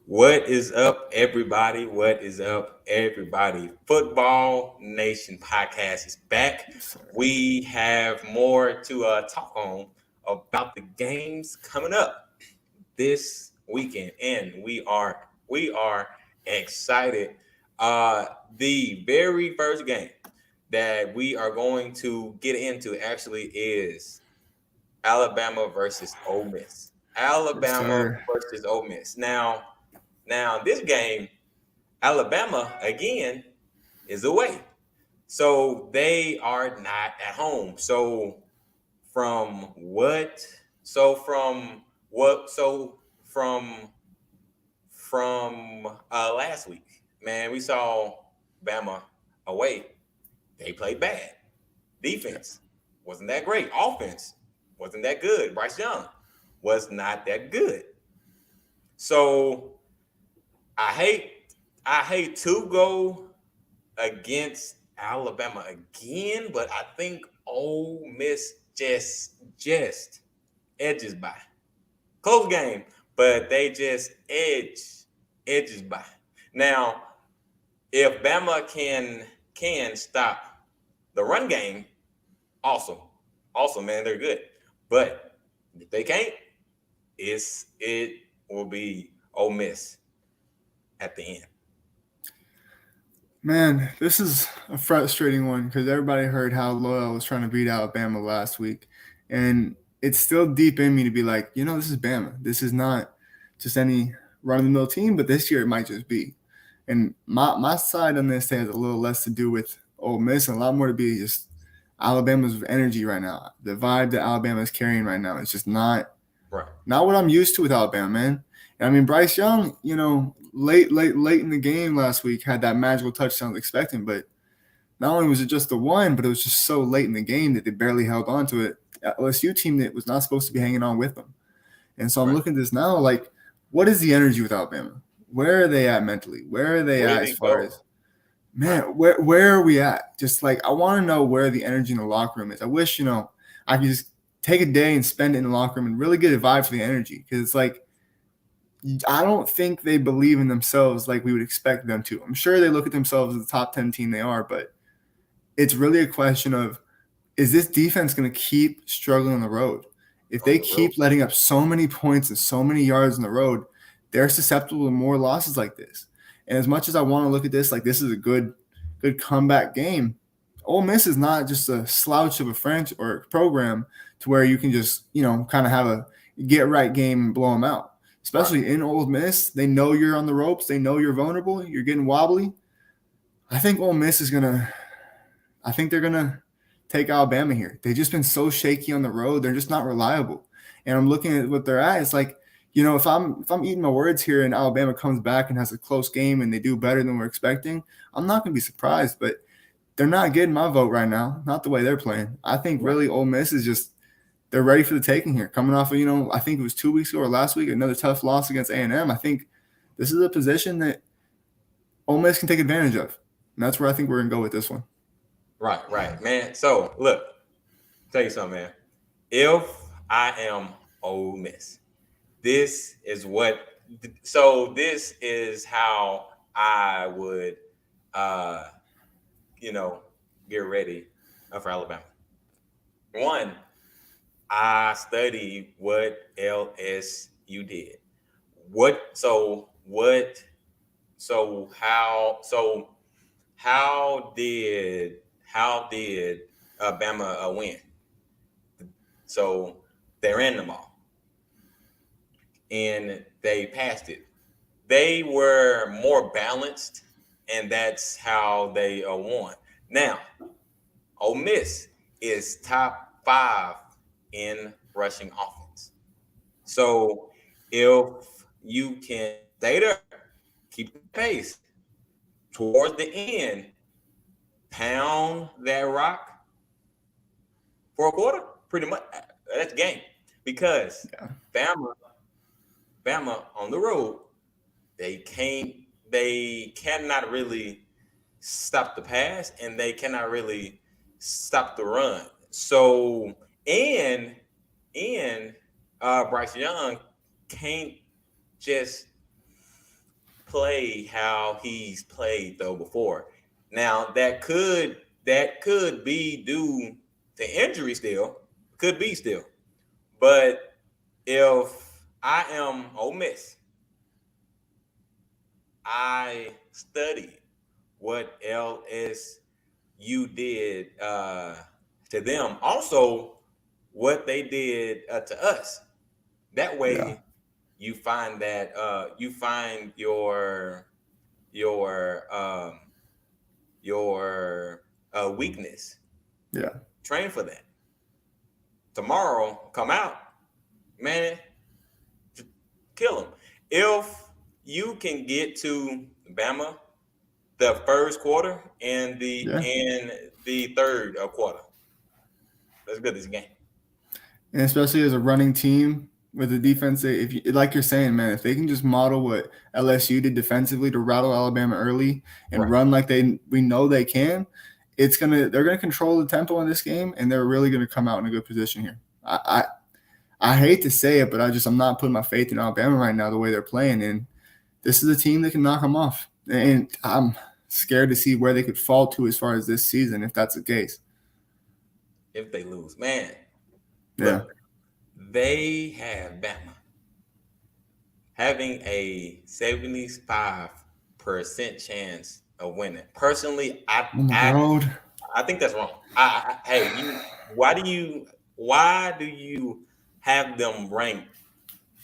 What is up, everybody? What is up, everybody? Football Nation podcast is back. Yes, sir. We have more to talk on about the games coming up this weekend, and we are excited. The very first game that we are going to get into actually is Alabama versus Ole Miss. Yes, Alabama sir. versus Ole Miss. Now this game, Alabama again is away, so they are not at home. From what? So from what? So from last week, man, we saw Bama away. They played bad. Yeah. Defense wasn't that great. Offense wasn't that good. Bryce Young was not that good. So I hate I hate to go against Alabama again, but I think Ole Miss just edges by. Close game, but they just edges by. Now, if Bama can stop the run game, awesome. Awesome, man, they're good. But if they can't, it will be Ole Miss at the end. Man, this is a frustrating one because everybody heard how Loyal was trying to beat Alabama last week. And it's still deep in me to be like, this is Bama. This is not just any run of the mill team, but this year it might just be. And my side on this has a little less to do with Ole Miss and a lot more to be just Alabama's energy right now. The vibe that Alabama is carrying right now is just Right. not what I'm used to with Alabama, man. And I mean, Bryce Young, late in the game last week had that magical touchdown I was expecting, but not only was it just the one, but it was just so late in the game that they barely held on to it. LSU team that was not supposed to be hanging on with them. And so I'm Right. looking at this now, like, what is the energy with Alabama? Where are they at mentally? Where are they Where at did as he far go? as Right. man, where are we at? Just like I want to know where the energy in the locker room is. I wish, I could just take a day and spend it in the locker room and really get a vibe for the energy. Because it's like I don't think they believe in themselves like we would expect them to. I'm sure they look at themselves as the top 10 team they are, but it's really a question of is this defense going to keep struggling on the road? If On they the road. keep letting up so many points and so many yards on the road, they're susceptible to more losses like this. And as much as I want to look at this like this is a good comeback game, Ole Miss is not just a slouch of a French or program to where you can just, kind of have a get right game and blow them out. Right. Especially in Ole Miss, they know you're on the ropes. They know you're vulnerable. You're getting wobbly. I think Ole Miss is gonna. I think they're gonna take Alabama here. They've just been so shaky on the road. They're just not reliable. And I'm looking at what they're at. It's like, if I'm eating my words here and Alabama comes back and has a close game and they do better than we're expecting, I'm not gonna be surprised. But they're not getting my vote right now. Not the way they're playing. I think Right. really Ole Miss is just they're ready for the taking here. Coming off of I think it was 2 weeks ago or last week another tough loss against A&M. I think this is a position that Ole Miss can take advantage of, and that's where I think we're gonna go with this one. Right, man. So look, tell you something, man. If I am Ole Miss, this is what. So this is how I would, uh, you know, get ready for Alabama. One, I studied what LSU did. What? So what? So how did Alabama win? So they ran the ball and they passed it. They were more balanced, and that's how they won. Now, Ole Miss is top five in rushing offense. So if you can stay there, keep the pace towards the end, pound that rock for a quarter, pretty much that's the game. Because Yeah. Bama, Bama on the road, they can't, they cannot really stop the pass, and they cannot really stop the run. So and Bryce Young can't just play how he's played though before. Now that could be due to injury still, could be still. But if I am Ole Miss, I studied what LSU did to them. Also, what they did to us. That Yeah. way, you find that you find your your weakness. Yeah. Train for that. Tomorrow, come out, man, kill them. If you can get to Bama the first quarter and the Yeah. third quarter, let's get this game. And especially as a running team with the defense, if you, like you're saying, man, if they can just model what LSU did defensively to rattle Alabama early and Right. run like we know they can, they're gonna control the tempo in this game, and they're really gonna come out in a good position here. I hate to say it, but I'm not putting my faith in Alabama right now the way they're playing, and this is a team that can knock them off. And I'm scared to see where they could fall to as far as this season if that's the case. If they lose, man, Yeah. look, they have Bama having a 75% chance of winning. Personally, On the road. I think that's wrong. Hey, why do you have them ranked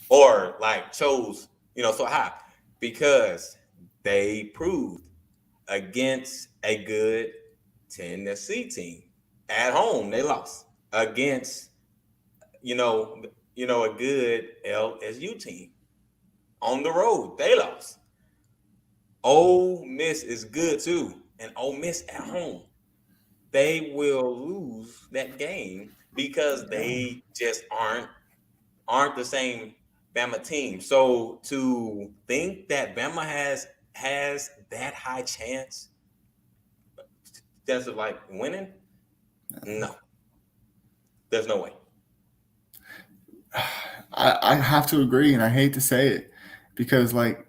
or like chose so high? Because they proved against a good Tennessee team at home they lost against a good LSU team on the road they lost. Ole Miss is good too, and Ole Miss at home they will lose that game because they just aren't the same Bama team. So to think that Bama has that high chance of like winning, no, there's no way. I have to agree, and I hate to say it because like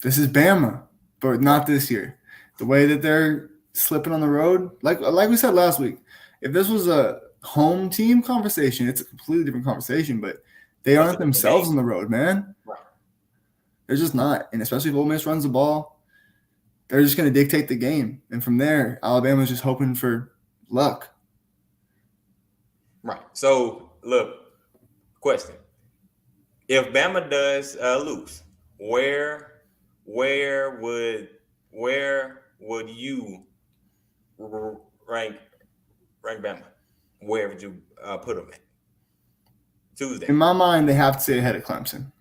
this is Bama, but not this year. The way that they're slipping on the road, like we said last week, if this was a home team conversation, it's a completely different conversation. But they That's a aren't different themselves game. on the road, man. Right. They're just not, and especially if Ole Miss runs the ball, they're just going to dictate the game, and from there, Alabama's just hoping for luck. Right. So look, question: if Bama does lose, where would you rank Bama? Where would you put them at? Tuesday. In my mind, they have to stay ahead of Clemson.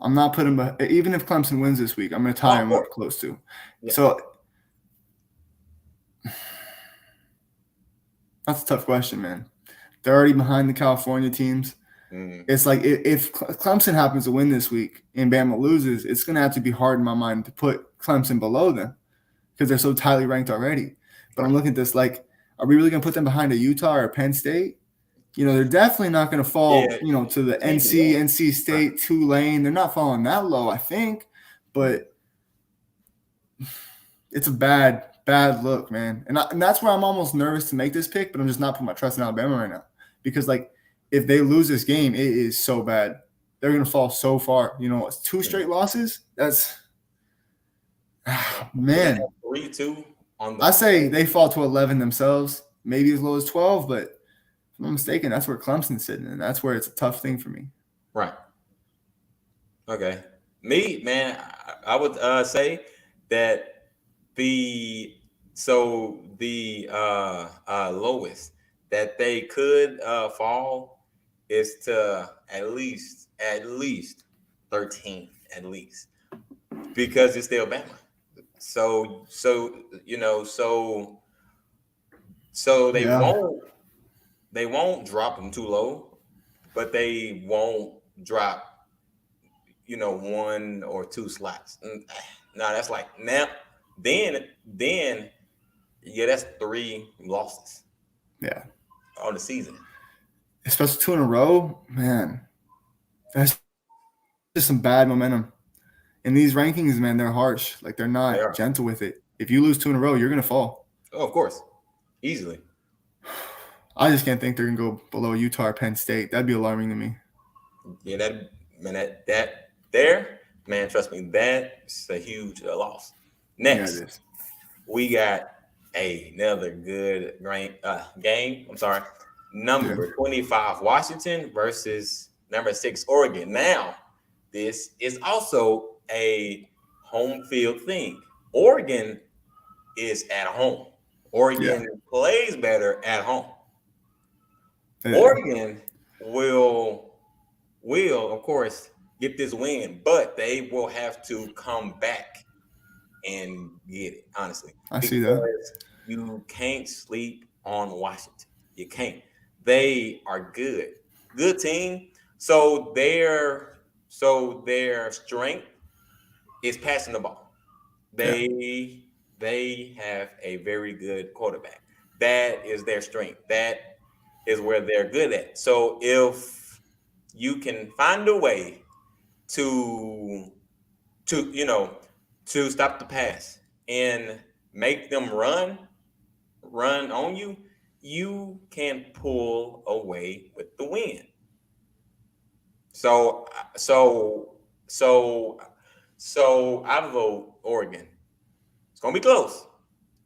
I'm not putting, even if Clemson wins this week, I'm going to tie them up close to. Yeah. So that's a tough question, man. They're already behind the California teams. Mm. It's like if Clemson happens to win this week and Bama loses, it's going to have to be hard in my mind to put Clemson below them because they're so tightly ranked already. But I'm looking at this like, are we really going to put them behind a Utah or a Penn State? They're definitely not going to fall, to the NC State, Tulane. They're not falling that low, I think. But it's a bad look, man. And that's where I'm almost nervous to make this pick, but I'm just not putting my trust in Alabama right now. Because, if they lose this game, it is so bad. They're going to fall so far. It's 2 straight losses. That's man. 3-2 on I say they fall to 11 themselves, maybe as low as 12, but if I'm not mistaken, that's where Clemson's sitting, and that's where it's a tough thing for me. Right. Okay. Me, man, I would say that the lowest that they could fall is to at least 13 at least, because it's still Bama. So they won't drop them too low, but they won't drop 1 or 2 slots. No, that's like now then that's 3 losses. Yeah. On the season. Especially 2 in a row, man. That's just some bad momentum. And ththese rankings, man, they're harsh. Like they're They not are. gentle with it. If you lose 2 in a row, you're gonna fall. Oh, of course, easily. I just can't think they're gonna go below Utah or Penn State. That'd be alarming to me. Yeah, that there, man. Trust me, that's a huge loss. Yeah, Next, it is. we got another good game. I'm sorry, number 25 Washington versus number 6 Oregon. Now, this is also a home field thing. Oregon is at home. Oregon plays better at home. Yeah. Oregon will of course get this win, but they will have to come back and get it, honestly. I see that. Because you can't sleep on Washington. You can't. They are good. Good team. So their strength is passing the ball. They have a very good quarterback. That is their strength. That is where they're good at. So if you can find a way to stop the pass and make them run on you, you can pull away with the win. So I vote Oregon. It's gonna be close,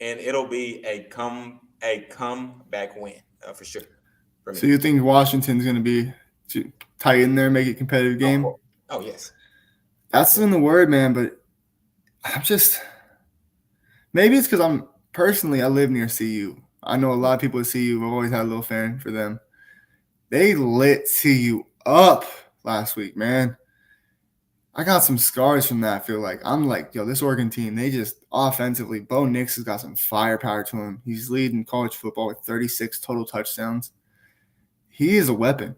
and it'll be a comeback win for sure. For me. So you think Washington's gonna be tight in there, make it a competitive game? Oh yes. That's in the word, man. But I'm just maybe it's because I live near CU. I know a lot of people at CU. I've always had a little fan for them. They lit CU up last week, man. I got some scars from that. I feel like I'm like, yo, this Oregon team, they just offensively, Bo Nix has got some firepower to him. He's leading college football with 36 total touchdowns. He is a weapon.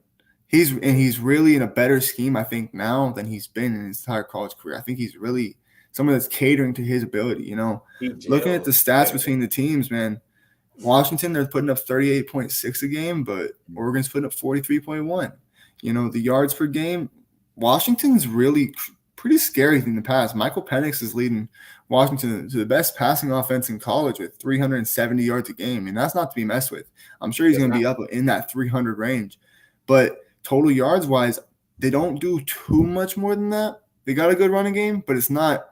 He's really in a better scheme, I think, now than he's been in his entire college career. I think he's really someone that's catering to his ability. You know, looking at the stats between the teams, man. Washington, they're putting up 38.6 a game, but Oregon's putting up 43.1. You know, the yards per game, Washington's really pretty scary in the past. Michael Penix is leading Washington to the best passing offense in college with 370 yards a game, and that's not to be messed with. I'm sure he's going to be up in that 300 range. But total yards-wise, they don't do too much more than that. They got a good running game, but it's not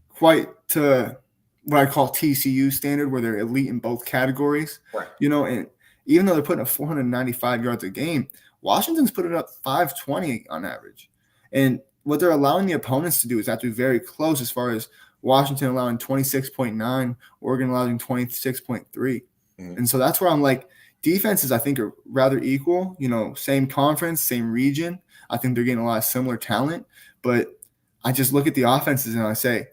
quite to what I call TCU standard, where they're elite in both categories. Right. You know, and even though they're putting up 495 yards a game, Washington's putting up 520 on average. And what they're allowing the opponents to do is have to be very close, as far as Washington allowing 26.9, Oregon allowing 26.3. Mm-hmm. And so that's where I'm like, defenses, I think, are rather equal. You know, same conference, same region. I think they're getting a lot of similar talent. But I just look at the offenses and I say,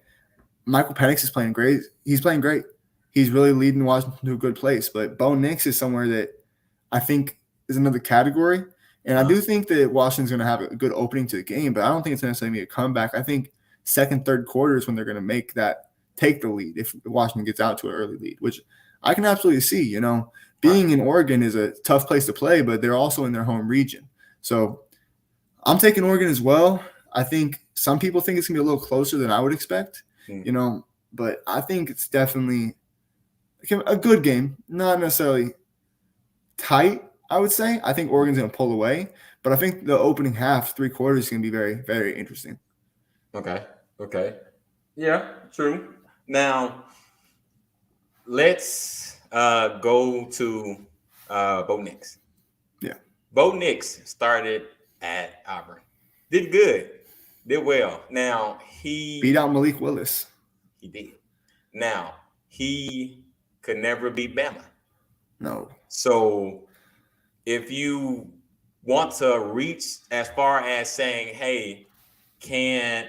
Michael Penix is playing great. He's playing great. He's really leading Washington to a good place. But Bo Nix is somewhere that I think is another category. And I do think that Washington's going to have a good opening to the game, but I don't think it's necessarily going to be a comeback. I think second, third quarter is when they're going to take the lead if Washington gets out to an early lead, which I can absolutely see. You know, being in Oregon is a tough place to play, but they're also in their home region. So I'm taking Oregon as well. I think some people think it's going to be a little closer than I would expect, you know, but I think it's definitely a good game, not necessarily tight, I would say. I think Oregon's going to pull away, but I think the opening half, 3 quarters, is going to be very, very interesting. Okay. Yeah, true. Now, let's go to Bo Nix. Yeah. Bo Nix started at Auburn. Did good. Did well. Now, he beat out Malik Willis. He did. Now, he could never beat Bama. No. So if you want to reach as far as saying, hey, can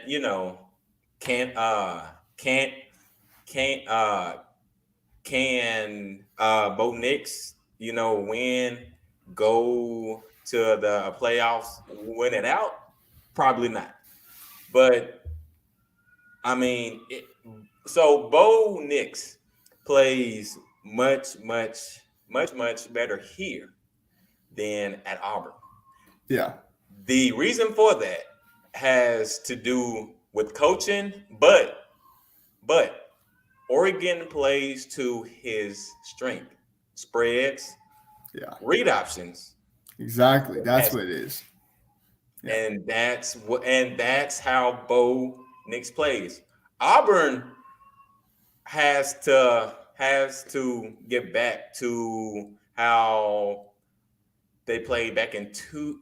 Bo Nix, go to the playoffs, win it out? Probably not. But I mean, so Bo Nix plays much better here than at Auburn. Yeah. The reason for that has to do with coaching, but Oregon plays to his strength. Spreads, Yeah, read options, exactly. That's pass. what it is. Yeah. And that's how Bo Nix plays. Auburn has to get back to how they played back in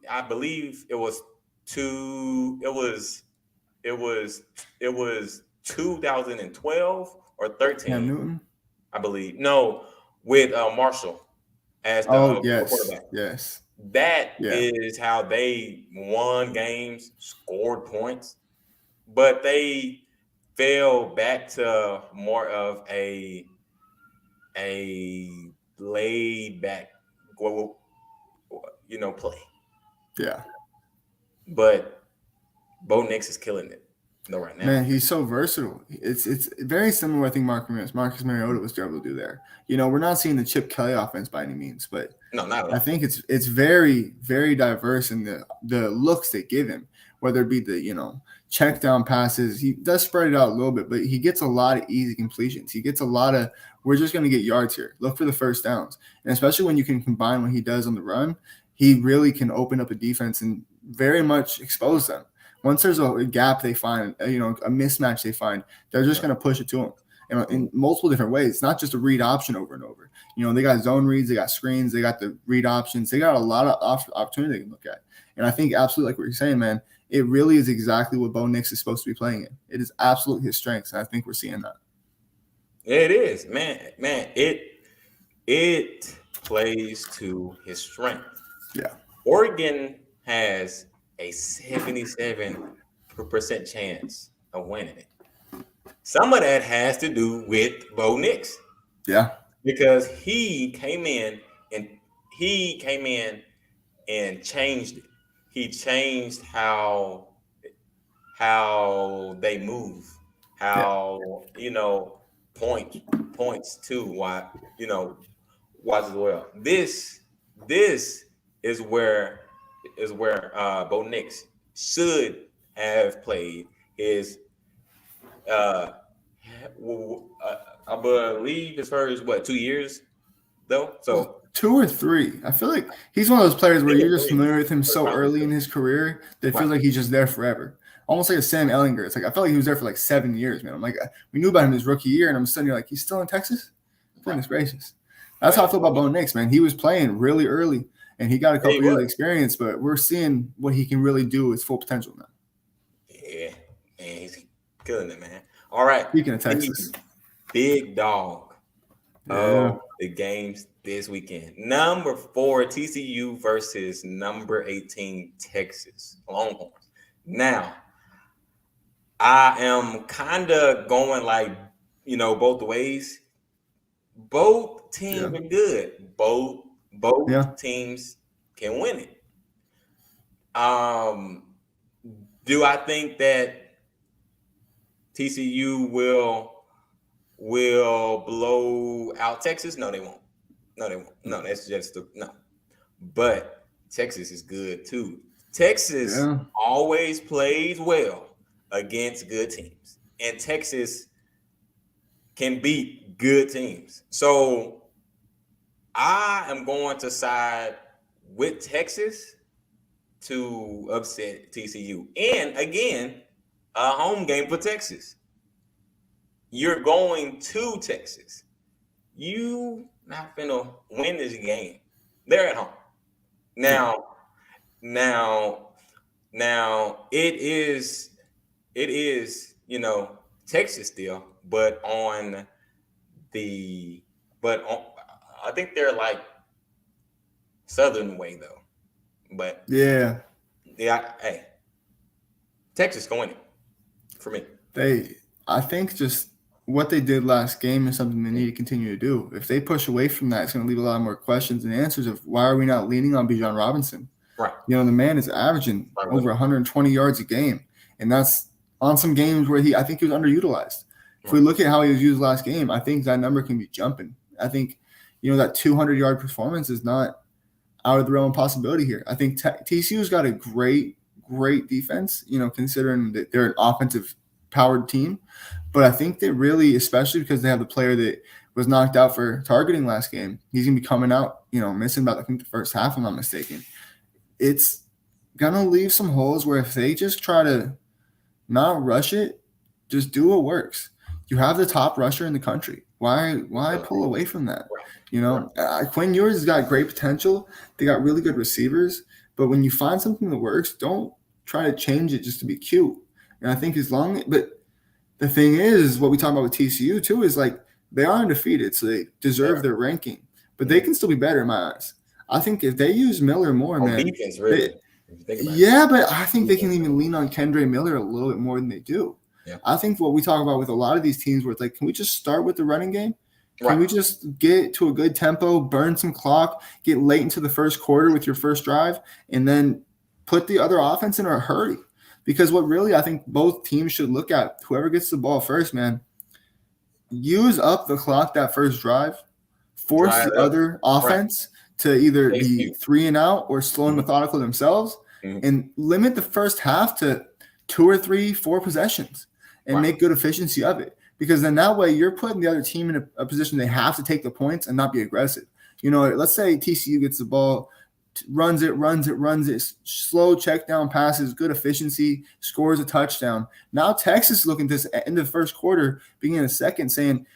I believe it was 2012 or Cam 13, Newton. I believe. No, with Marshall as the Oh, yes. quarterback. Yes. That Yeah. is how they won games, scored points, but they fell back to more of a laid back, play. Yeah. But Bo Nix is killing it, right now. Man, he's so versatile. It's very similar. I think Marcus Mariota was able to do there. We're not seeing the Chip Kelly offense by any means, but No, not at I all. think it's very, very diverse in the looks they give him, whether it be the check down passes. He does spread it out a little bit, but he gets a lot of easy completions. He gets a lot of, we're just going to get yards here. Look for the first downs. And especially when you can combine what he does on the run, he really can open up a defense and very much expose them. Once there's a gap they find, a mismatch they find, they're just going to push it to him. In multiple different ways. It's not just a read option over and over. They got zone reads, they got screens, they got the read options, they got a lot of opportunity they can look at. And I think absolutely like what you're saying, man, it really is exactly what Bo Nix is supposed to be playing in. It is absolutely his strengths, and I think we're seeing that. It is, man. It plays to his strength. Yeah. Oregon has a 77% chance of winning it. Some of that has to do with Bo Nix. Yeah. Because he came in and changed it. He changed how they move, how points too. Why watch as well. This is where Bo Nix should have played his. I believe his first 2 years though. So 2 or 3. I feel like he's one of those players where you're just 3. familiar with him so early in his career that it feels like he's just there forever. Almost like a Sam Ehlinger. It's like I felt like he was there for like 7 years, man. I'm like, we knew about him his rookie year, and I'm suddenly like, he's still in Texas? Goodness gracious. That's how I feel about Bo Nix, man. He was playing really early, and he got a couple years of experience, but we're seeing what he can really do with full potential now. Yeah, man, he's killing it, man. All right. Speaking of Texas. Big dog of the games this weekend. Number 4, TCU versus number 18, Texas Longhorns. Now, I am kind of going both ways. Both teams are good. Both teams can win it. Do I think that TCU will blow out Texas? No, they won't. No, that's just no. But Texas is good too. Texas always plays well against good teams, and Texas can beat good teams. So I am going to side with Texas to upset TCU. And again, a home game for Texas. You're going to Texas. You not finna win this game. They're at home. Now it is Texas still, but I think they're like Southern way though. But hey, Texas going for me. I think just what they did last game is something they need to continue to do. If they push away from that, it's going to leave a lot more questions and answers of why are we not leaning on Bijan Robinson? Right. The man is averaging over 120 yards a game, and that's on some games where I think he was underutilized. If we look at how he was used last game, I think that number can be jumping. I think, that 200-yard performance is not out of the realm of possibility here. I think TCU's got a great great defense, considering that they're an offensive powered team. But I think they really, especially because they have the player that was knocked out for targeting last game, he's going to be coming out, missing about, I think, the first half, if I'm not mistaken. It's going to leave some holes where if they just try to not rush it, just do what works. You have the top rusher in the country. Why pull away from that? Quinn Ewers has got great potential. They got really good receivers. But when you find something that works, don't try to change it just to be cute. And I think but the thing is, what we talk about with TCU too is like they are undefeated, so they deserve their ranking. But they can still be better in my eyes. I think if they use Miller more, man. Defense, really. But I think they can even lean on Kendre Miller a little bit more than they do. Yeah. I think what we talk about with a lot of these teams where it's like, can we just start with the running game? Can we just get to a good tempo, burn some clock, get late into the first quarter with your first drive, and then put the other offense in a hurry? Because what really I think both teams should look at, whoever gets the ball first, man, use up the clock that first drive, force the other offense to either be 3 and out or slow and methodical themselves, and limit the first half to 2 or 3, 4 possessions and make good efficiency of it. Because then that way you're putting the other team in a position they have to take the points and not be aggressive. Let's say TCU gets the ball, runs it, slow check down passes, good efficiency, scores a touchdown. Now Texas is looking at this end of the first quarter, beginning of the second, saying,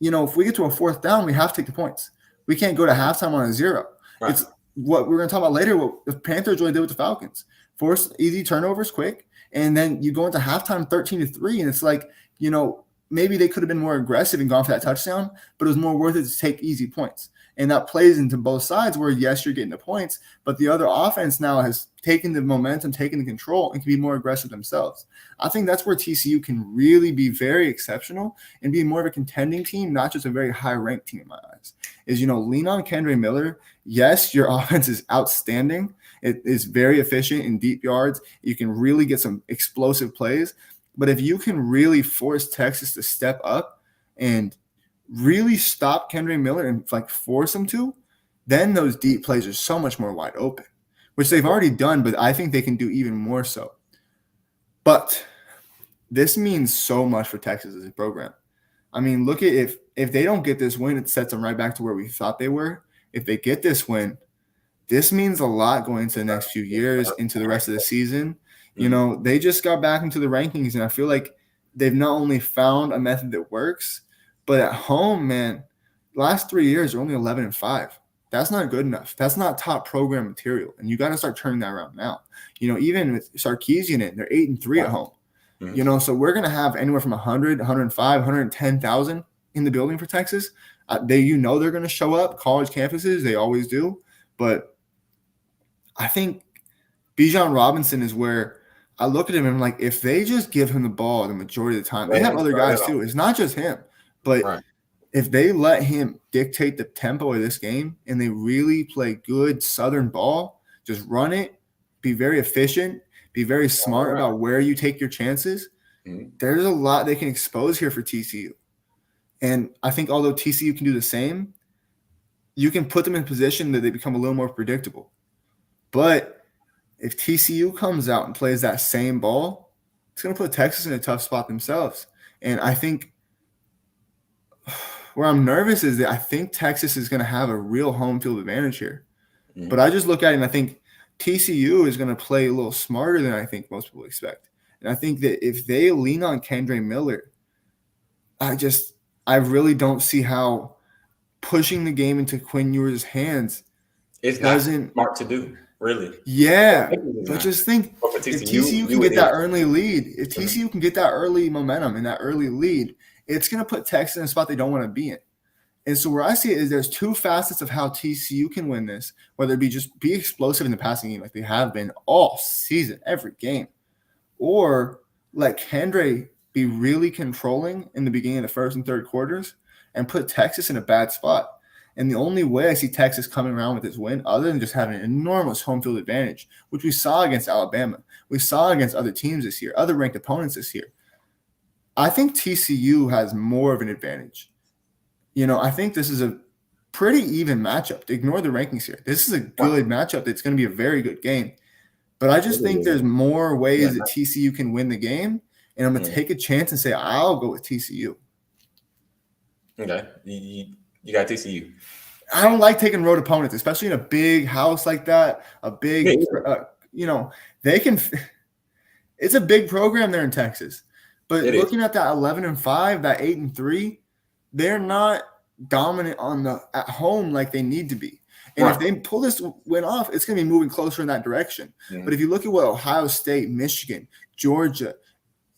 if we get to a 4th down, we have to take the points. We can't go to halftime on a 0. It's what we're going to talk about later, what the Panthers really did with the Falcons. Force easy turnovers quick, and then you go into halftime 13-3, and it's like, maybe they could have been more aggressive and gone for that touchdown, but it was more worth it to take easy points. And that plays into both sides where, yes, you're getting the points, but the other offense now has taken the momentum, taken the control, and can be more aggressive themselves. I think that's where TCU can really be very exceptional and be more of a contending team, not just a very high-ranked team in my eyes. Lean on Kendre Miller. Yes, your offense is outstanding. It is very efficient in deep yards. You can really get some explosive plays. But if you can really force Texas to step up and really stop Kendre Miller and force him to, then those deep plays are so much more wide open, which they've already done, but I think they can do even more so. But this means so much for Texas as a program. I mean, look at if they don't get this win, it sets them right back to where we thought they were. If they get this win, this means a lot going into the next few years, into the rest of the season. They just got back into the rankings, and I feel like they've not only found a method that works, but at home, man, last 3 years are only 11-5. That's not good enough. That's not top program material, and you got to start turning that around now. Even with Sarkisian in, they're 8-3 at home. So we're going to have anywhere from 100, 105, 110,000 in the building for Texas. They're going to show up. College campuses, they always do. But I think Bijan Robinson is where I look at him and I'm like, if they just give him the ball the majority of the time, they have other guys too. It's not just him. But if they let him dictate the tempo of this game and they really play good Southern ball, just run it, be very efficient, be very smart about where you take your chances, there's a lot they can expose here for TCU. And I think although TCU can do the same, you can put them in a position that they become a little more predictable. But if TCU comes out and plays that same ball, it's going to put Texas in a tough spot themselves. And I think where I'm nervous is that I think Texas is going to have a real home field advantage here. But I just look at it and I think TCU is going to play a little smarter than I think most people expect. And I think that if they lean on Kendre Miller, I really don't see how pushing the game into Quinn Ewers' hands isn't smart to do. Really? Yeah. But just think, if TCU can get that early lead, if TCU can get that early momentum and that early lead, it's going to put Texas in a spot they don't want to be in. And so where I see it is there's 2 facets of how TCU can win this, whether it be just be explosive in the passing game like they have been all season, every game, or let Kendre be really controlling in the beginning of the first and third quarters and put Texas in a bad spot. And the only way I see Texas coming around with this win, other than just having an enormous home field advantage, which we saw against Alabama, we saw against other teams this year, other ranked opponents this year, I think TCU has more of an advantage. I think this is a pretty even matchup. Ignore the rankings here. This is a good matchup. It's going to be a very good game. But I just think there's more ways Yeah. that TCU can win the game, and I'm going to take a chance and say I'll go with TCU. Okay. You got TCU. I don't like taking road opponents, especially in a big house like that. A big, they can. It's a big program there in Texas, but looking at that 11-5, that 8-3, they're not dominant at home like they need to be. And if they pull this win off, it's going to be moving closer in that direction. Mm-hmm. But if you look at what Ohio State, Michigan, Georgia,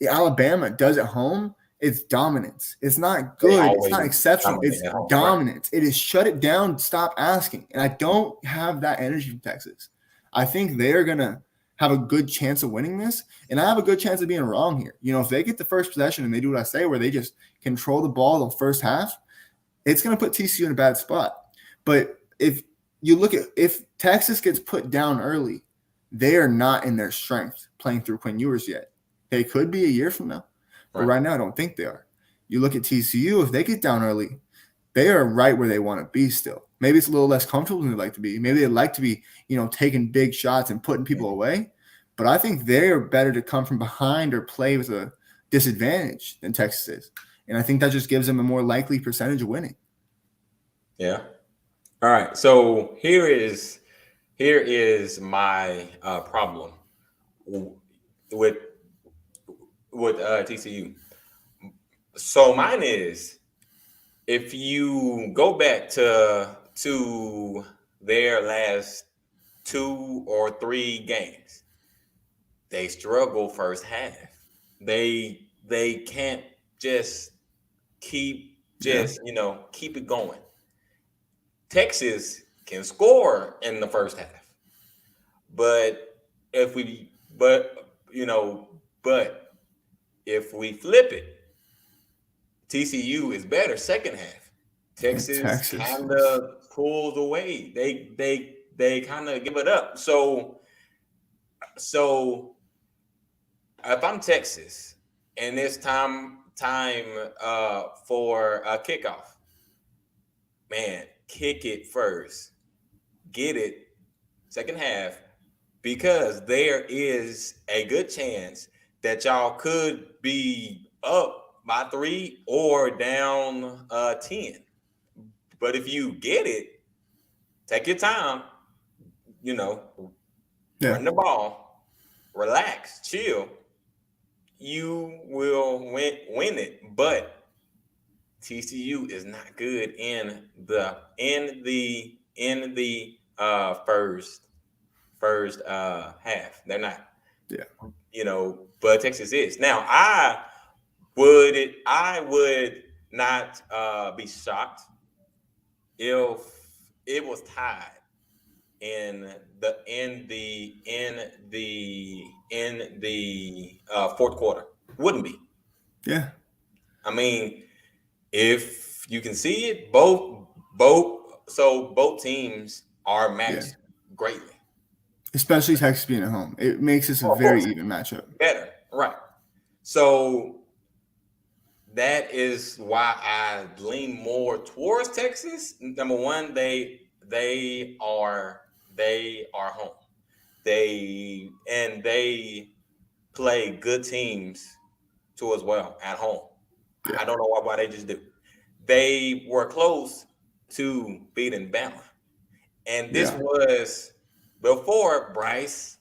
Alabama does at home, it's dominance. It's not good. It's not exceptional. It's dominance. It is shut it down, stop asking. And I don't have that energy from Texas. I think they're going to have a good chance of winning this. And I have a good chance of being wrong here. If they get the first possession and they do what I say, where they just control the ball the first half, it's going to put TCU in a bad spot. But if you look at if Texas gets put down early, they are not in their strength playing through Quinn Ewers yet. They could be a year from now. But right now, I don't think they are. You look at TCU, if they get down early, they are right where they want to be still. Maybe it's a little less comfortable than they'd like to be. Maybe they'd like to be, taking big shots and putting people away. But I think they're better to come from behind or play with a disadvantage than Texas is. And I think that just gives them a more likely percentage of winning. Yeah. All right. So here is my problem with TCU. So mine is, if you go back to their last 2 or 3 games, they struggle first half. They can't just keep it going. Texas can score in the first half, but if we flip it, TCU is better second half. Texas kind of pulls away. They kind of give it up. So if I'm Texas and it's time for a kickoff, man, kick it first, get it second half, because there is a good chance that y'all could be up by 3 or down 10. But if you get it, take your time, run the ball, relax, chill. You will win it. But TCU is not good in the first half. They're not. Yeah. But Texas is. Now I would not be shocked if it was tied in the fourth quarter. Wouldn't be. Yeah. I mean, if you can see it, both teams are matched greatly. Especially Texas being at home. It makes this a very even matchup. Better, right. So that is why I lean more towards Texas. Number one, they are home. They play good teams too as well at home. Yeah. I don't know why they just do. They were close to beating Bama. And this was before Bryce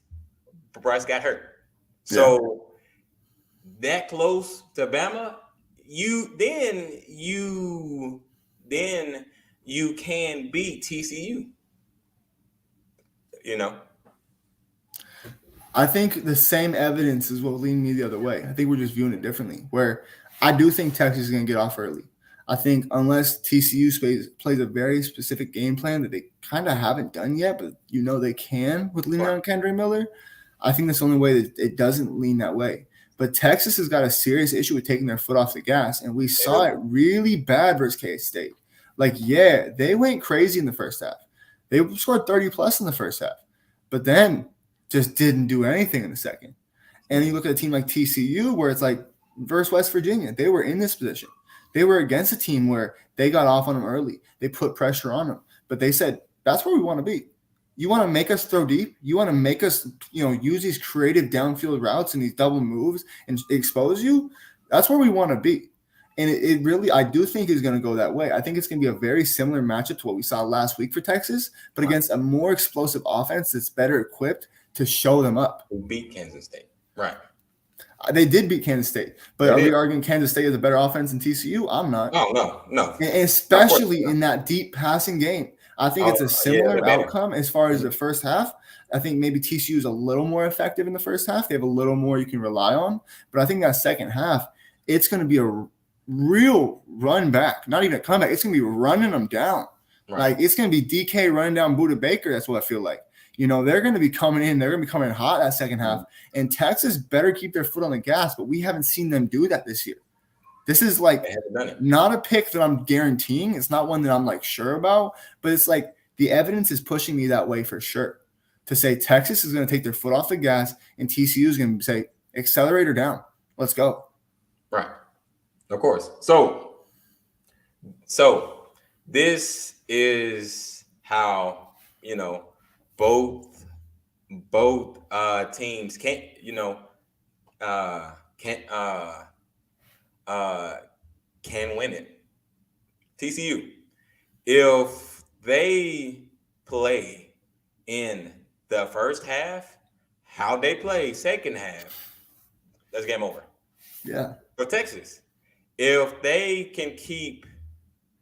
got hurt. So that close to Bama, you can beat TCU. I think the same evidence is what leaned me the other way. I think we're just viewing it differently, where I do think Texas is going to get off early. I think unless TCU plays a very specific game plan that they kind of haven't done yet, but they can with leaning on Kendre Miller, I think that's the only way that it doesn't lean that way. But Texas has got a serious issue with taking their foot off the gas, and we saw it really bad versus K-State. They went crazy in the first half. They scored 30-plus in the first half, but then just didn't do anything in the second. And you look at a team like TCU, where it's like versus West Virginia. They were in this position. They were against a team where they got off on them early. They put pressure on them. But they said, that's where we want to be. You want to make us throw deep? You want to make us, use these creative downfield routes and these double moves and expose you? That's where we want to be. And it really, I do think is going to go that way. I think it's going to be a very similar matchup to what we saw last week for Texas, but against a more explosive offense that's better equipped to show them up. Who beat Kansas State. Right. They did beat Kansas State, but are we arguing Kansas State is a better offense than TCU? I'm not. No. And especially in that deep passing game. I think it's a similar outcome as far as the first half. I think maybe TCU is a little more effective in the first half. They have a little more you can rely on. But I think that second half, it's going to be a real run back, not even a comeback. It's going to be running them down. Right. Like it's going to be DK running down Budda Baker. That's what I feel like. They're going to be coming in. They're going to be coming in hot that second half. And Texas better keep their foot on the gas, but we haven't seen them do that this year. This is like not a pick that I'm guaranteeing. It's not one that I'm like sure about, but it's like the evidence is pushing me that way for sure. To say Texas is going to take their foot off the gas and TCU is going to say, accelerator down. Let's go. Right. Of course. So this is how, both teams can win it. TCU, if they play in the first half, how they play second half, that's game over. Yeah. For Texas, if they can keep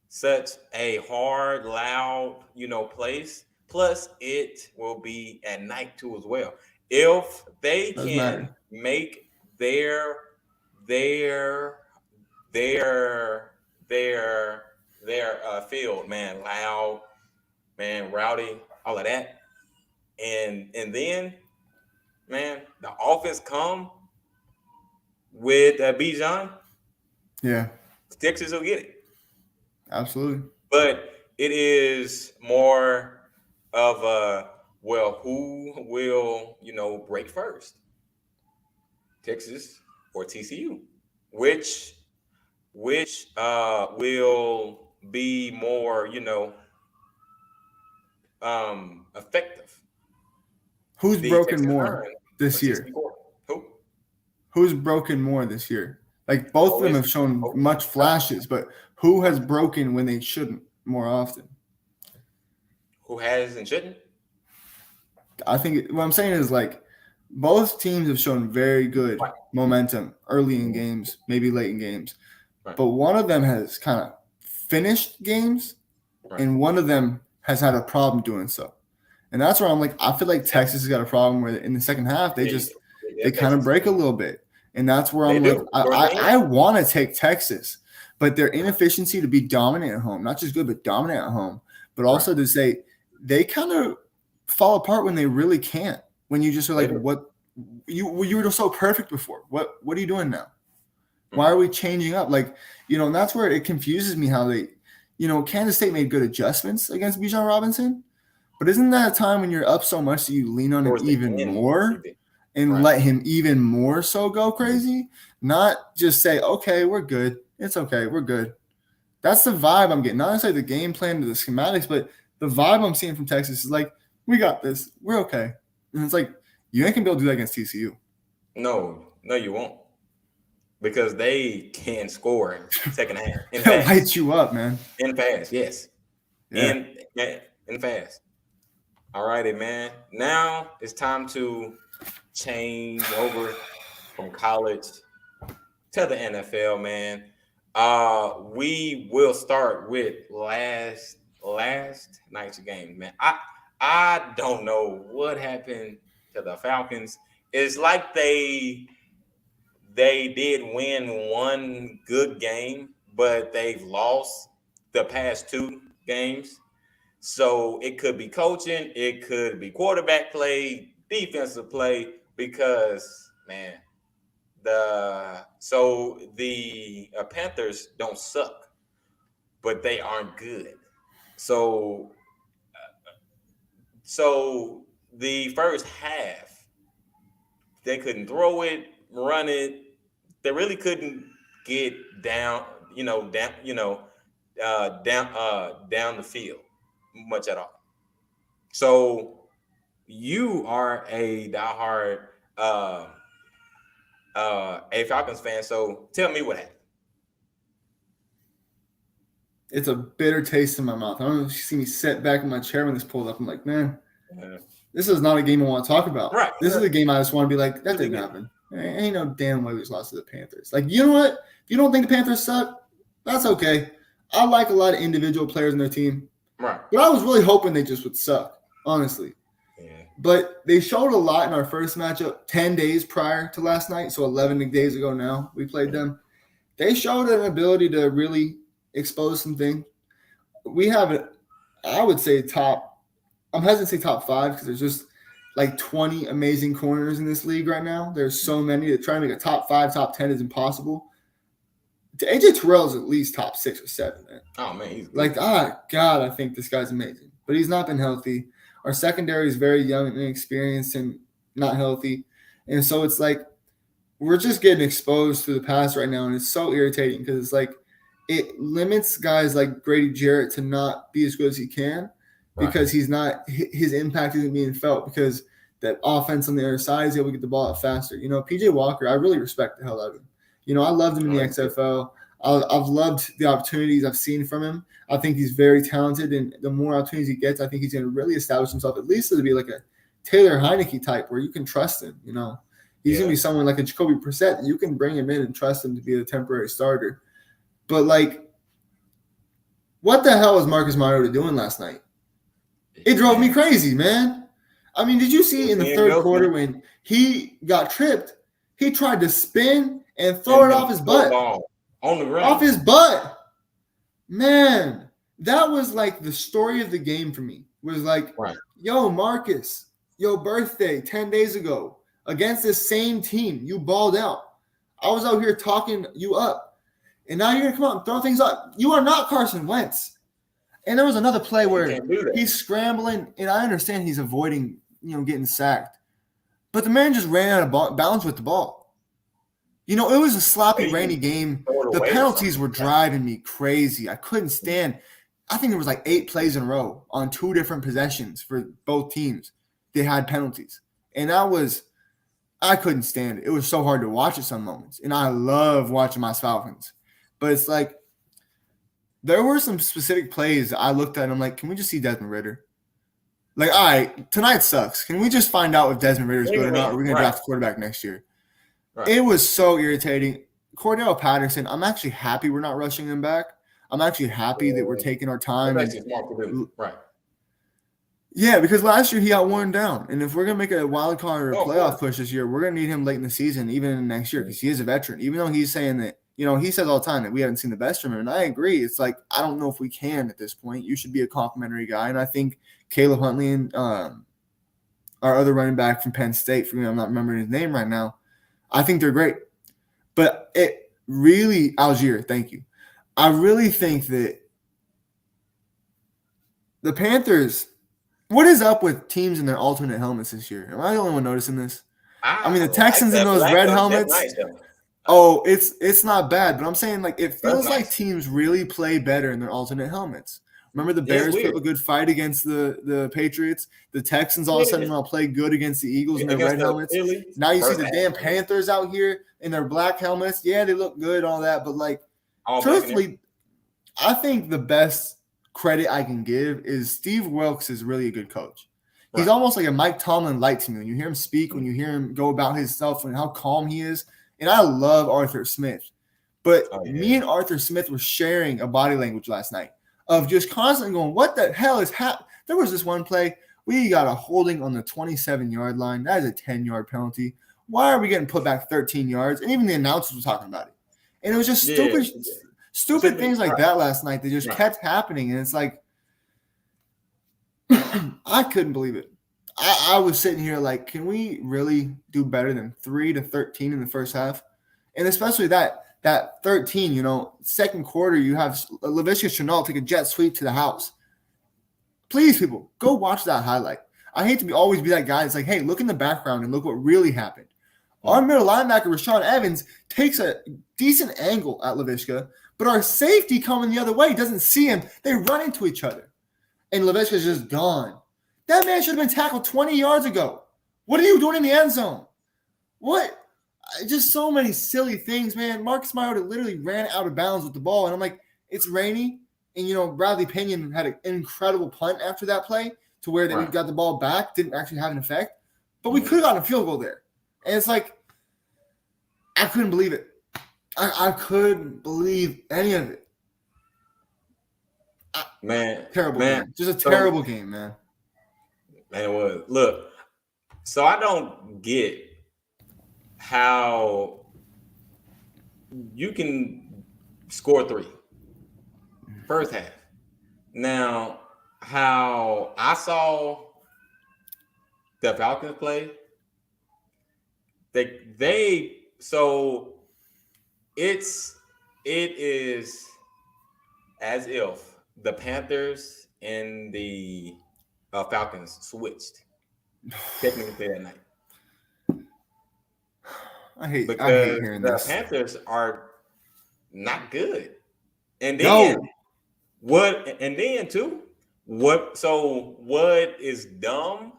such a hard, loud, place, plus it will be at night too as well. If they can make their field, man, loud, man, rowdy, all of that, and then, man, the offense come with Bijan. Yeah, Texas will get it. Absolutely. But it is more of a, who will, break first? Texas or TCU? Which will be more, effective? Who's broken more this year? Who's broken more this year? Like both of them have shown much flashes, but who has broken when they shouldn't more often? Who has and shouldn't? I think what I'm saying is like both teams have shown very good momentum early in games, maybe late in games. Right. But one of them has kind of finished games and one of them has had a problem doing so. And that's where I'm like, I feel like Texas has got a problem where in the second half, they kind of break a little bit. And that's where I'm like, I want to take Texas, but their inefficiency to be dominant at home, not just good, but dominant at home, but also to say they kind of fall apart when they really can't. When you just are like, what you were so perfect before. What are you doing now? Why are we changing up? Like, and that's where it confuses me how they, Kansas State made good adjustments against Bijan Robinson, but isn't that a time when you're up so much that you lean on him even more and let him even more so go crazy? Not just say, okay, we're good. It's okay. We're good. That's the vibe I'm getting. Not necessarily the game plan or the schematics, but the vibe I'm seeing from Texas is like, we got this. We're okay. And it's like, you ain't going to be able to do that against TCU. No, you won't. Because they can score in second half. They'll light you up, man. And fast, yes. Yeah. And fast. All righty, man. Now it's time to change over from college to the NFL, man. We will start with last night's game, man. I don't know what happened to the Falcons. It's like they did win one good game, but they've lost the past two games. So it could be coaching, it could be quarterback play, defensive play, because, man, the Panthers don't suck, but they aren't good. So the first half, they couldn't throw it, run it. They really couldn't get down the field much at all. So you are a diehard a Falcons fan. So tell me what happened. It's a bitter taste in my mouth. I don't know if you see me sit back in my chair when this pulled up. I'm like, man, this is not a game I want to talk about. Right. This is a game I just want to be like, that didn't happen. Ain't no damn way we lost to the Panthers. Like, you know what? If you don't think the Panthers suck, that's okay. I like a lot of individual players in their team. Right. But I was really hoping they just would suck, honestly. Yeah. But they showed a lot in our first matchup 10 days prior to last night. So 11 days ago now we played them. They showed an ability to really expose some things. We have, I would say, I'm hesitant to say top 5 because there's just like 20 amazing corners in this league right now. There's so many that trying to make a top 5, top 10 is impossible. AJ Terrell is at least top 6 or 7, man. Oh, man. He's good. Like, God, I think this guy's amazing. But he's not been healthy. Our secondary is very young and inexperienced and not healthy. And so it's like we're just getting exposed to the pass right now, and it's so irritating because it's like it limits guys like Grady Jarrett to not be as good as he can because he's not – his impact isn't being felt because that offense on the other side is able to get the ball out faster. You know, P.J. Walker, I really respect the hell out of him. You know, I loved him in the XFL. I've loved the opportunities I've seen from him. I think he's very talented, and the more opportunities he gets, I think he's going to really establish himself, at least to be like a Taylor Heineke type where you can trust him, you know. He's going to be someone like a Jacoby Brissett. You can bring him in and trust him to be a temporary starter. But, like, what the hell was Marcus Mariota doing last night? It drove me crazy, man. I mean, did you see in the third quarter when he got tripped, he tried to spin and throw it off his butt. On the run. Off his butt. Man, that was like the story of the game for me. It was like, yo, Marcus, your birthday 10 days ago against this same team, you balled out. I was out here talking you up. And now you're going to come out and throw things up. You are not Carson Wentz. And there was another play where he's scrambling, and I understand he's avoiding, you know, getting sacked. But the man just ran out of bounds with the ball. You know, it was a sloppy, rainy game. The penalties were driving me crazy. I couldn't stand. I think there was like 8 plays in a row on 2 different possessions for both teams. They had penalties. And I couldn't stand it. It was so hard to watch at some moments. And I love watching my Falcons. But it's like there were some specific plays that I looked at and I'm like, can we just see Desmond Ridder? Like, all right, tonight sucks. Can we just find out if Desmond Ridder is good or not? Or are we going to draft a quarterback next year? Right. It was so irritating. Cordell Patterson, I'm actually happy we're not rushing him back. I'm actually happy that we're taking our time. Right. Yeah, because last year he got worn down. And if we're going to make a wild card or a playoff push this year, we're going to need him late in the season, even next year, because he is a veteran. Even though he's saying that, you know, he says all the time that we haven't seen the best from him. And I agree. It's like, I don't know if we can at this point. You should be a complimentary guy. And I think Caleb Huntley and our other running back from Penn State, for me, I'm not remembering his name right now, I think they're great. But it really – Algier, thank you. I really think that the Panthers – what is up with teams in their alternate helmets this year? Am I the only one noticing this? I mean, the Texans in those red helmets – it's not bad. But I'm saying, like, it feels like teams really play better in their alternate helmets. Remember the Bears put a good fight against the Patriots? The Texans all of a sudden will play good against the Eagles in their red helmets. Now you see the damn Panthers out here in their black helmets. Yeah, they look good, all that. But, like, truthfully, I think the best credit I can give is Steve Wilkes is really a good coach. He's almost like a Mike Tomlin light to me. When you hear him speak, when you hear him go about his stuff and how calm he is. And I love Arthur Smith. But me and Arthur Smith were sharing a body language last night of just constantly going, what the hell is happening? There was this one play. We got a holding on the 27-yard line. That is a 10-yard penalty. Why are we getting put back 13 yards? And even the announcers were talking about it. And it was just stupid things like that last night that just kept happening. And it's like, I couldn't believe it. I was sitting here like, can we really do better than 3-13 in the first half? And especially that 13, you know, second quarter, you have Laviska Shenault take a jet sweep to the house. Please, people, go watch that highlight. I hate to always be that guy that's like, hey, look in the background and look what really happened. Our middle linebacker, Rashaan Evans, takes a decent angle at Laviska, but our safety coming the other way doesn't see him. They run into each other. And Laviska's just gone. That man should have been tackled 20 yards ago. What are you doing in the end zone? What? Just so many silly things, man. Marcus Mariota literally ran out of bounds with the ball, and I'm like, it's rainy, and Bradley Pinion had an incredible punt after that play to where we got the ball back, didn't actually have an effect, but we could have gotten a field goal there, and it's like, I couldn't believe it. I couldn't believe any of it. Man, terrible game. Just a terrible game, man. Man, it was. Look, so I don't get how you can score 3 first half. Now, how I saw the Falcons play, so it is as if the Panthers and the Falcons switched technically that night. I hate because hearing the this. Panthers are not good, and then what is dumb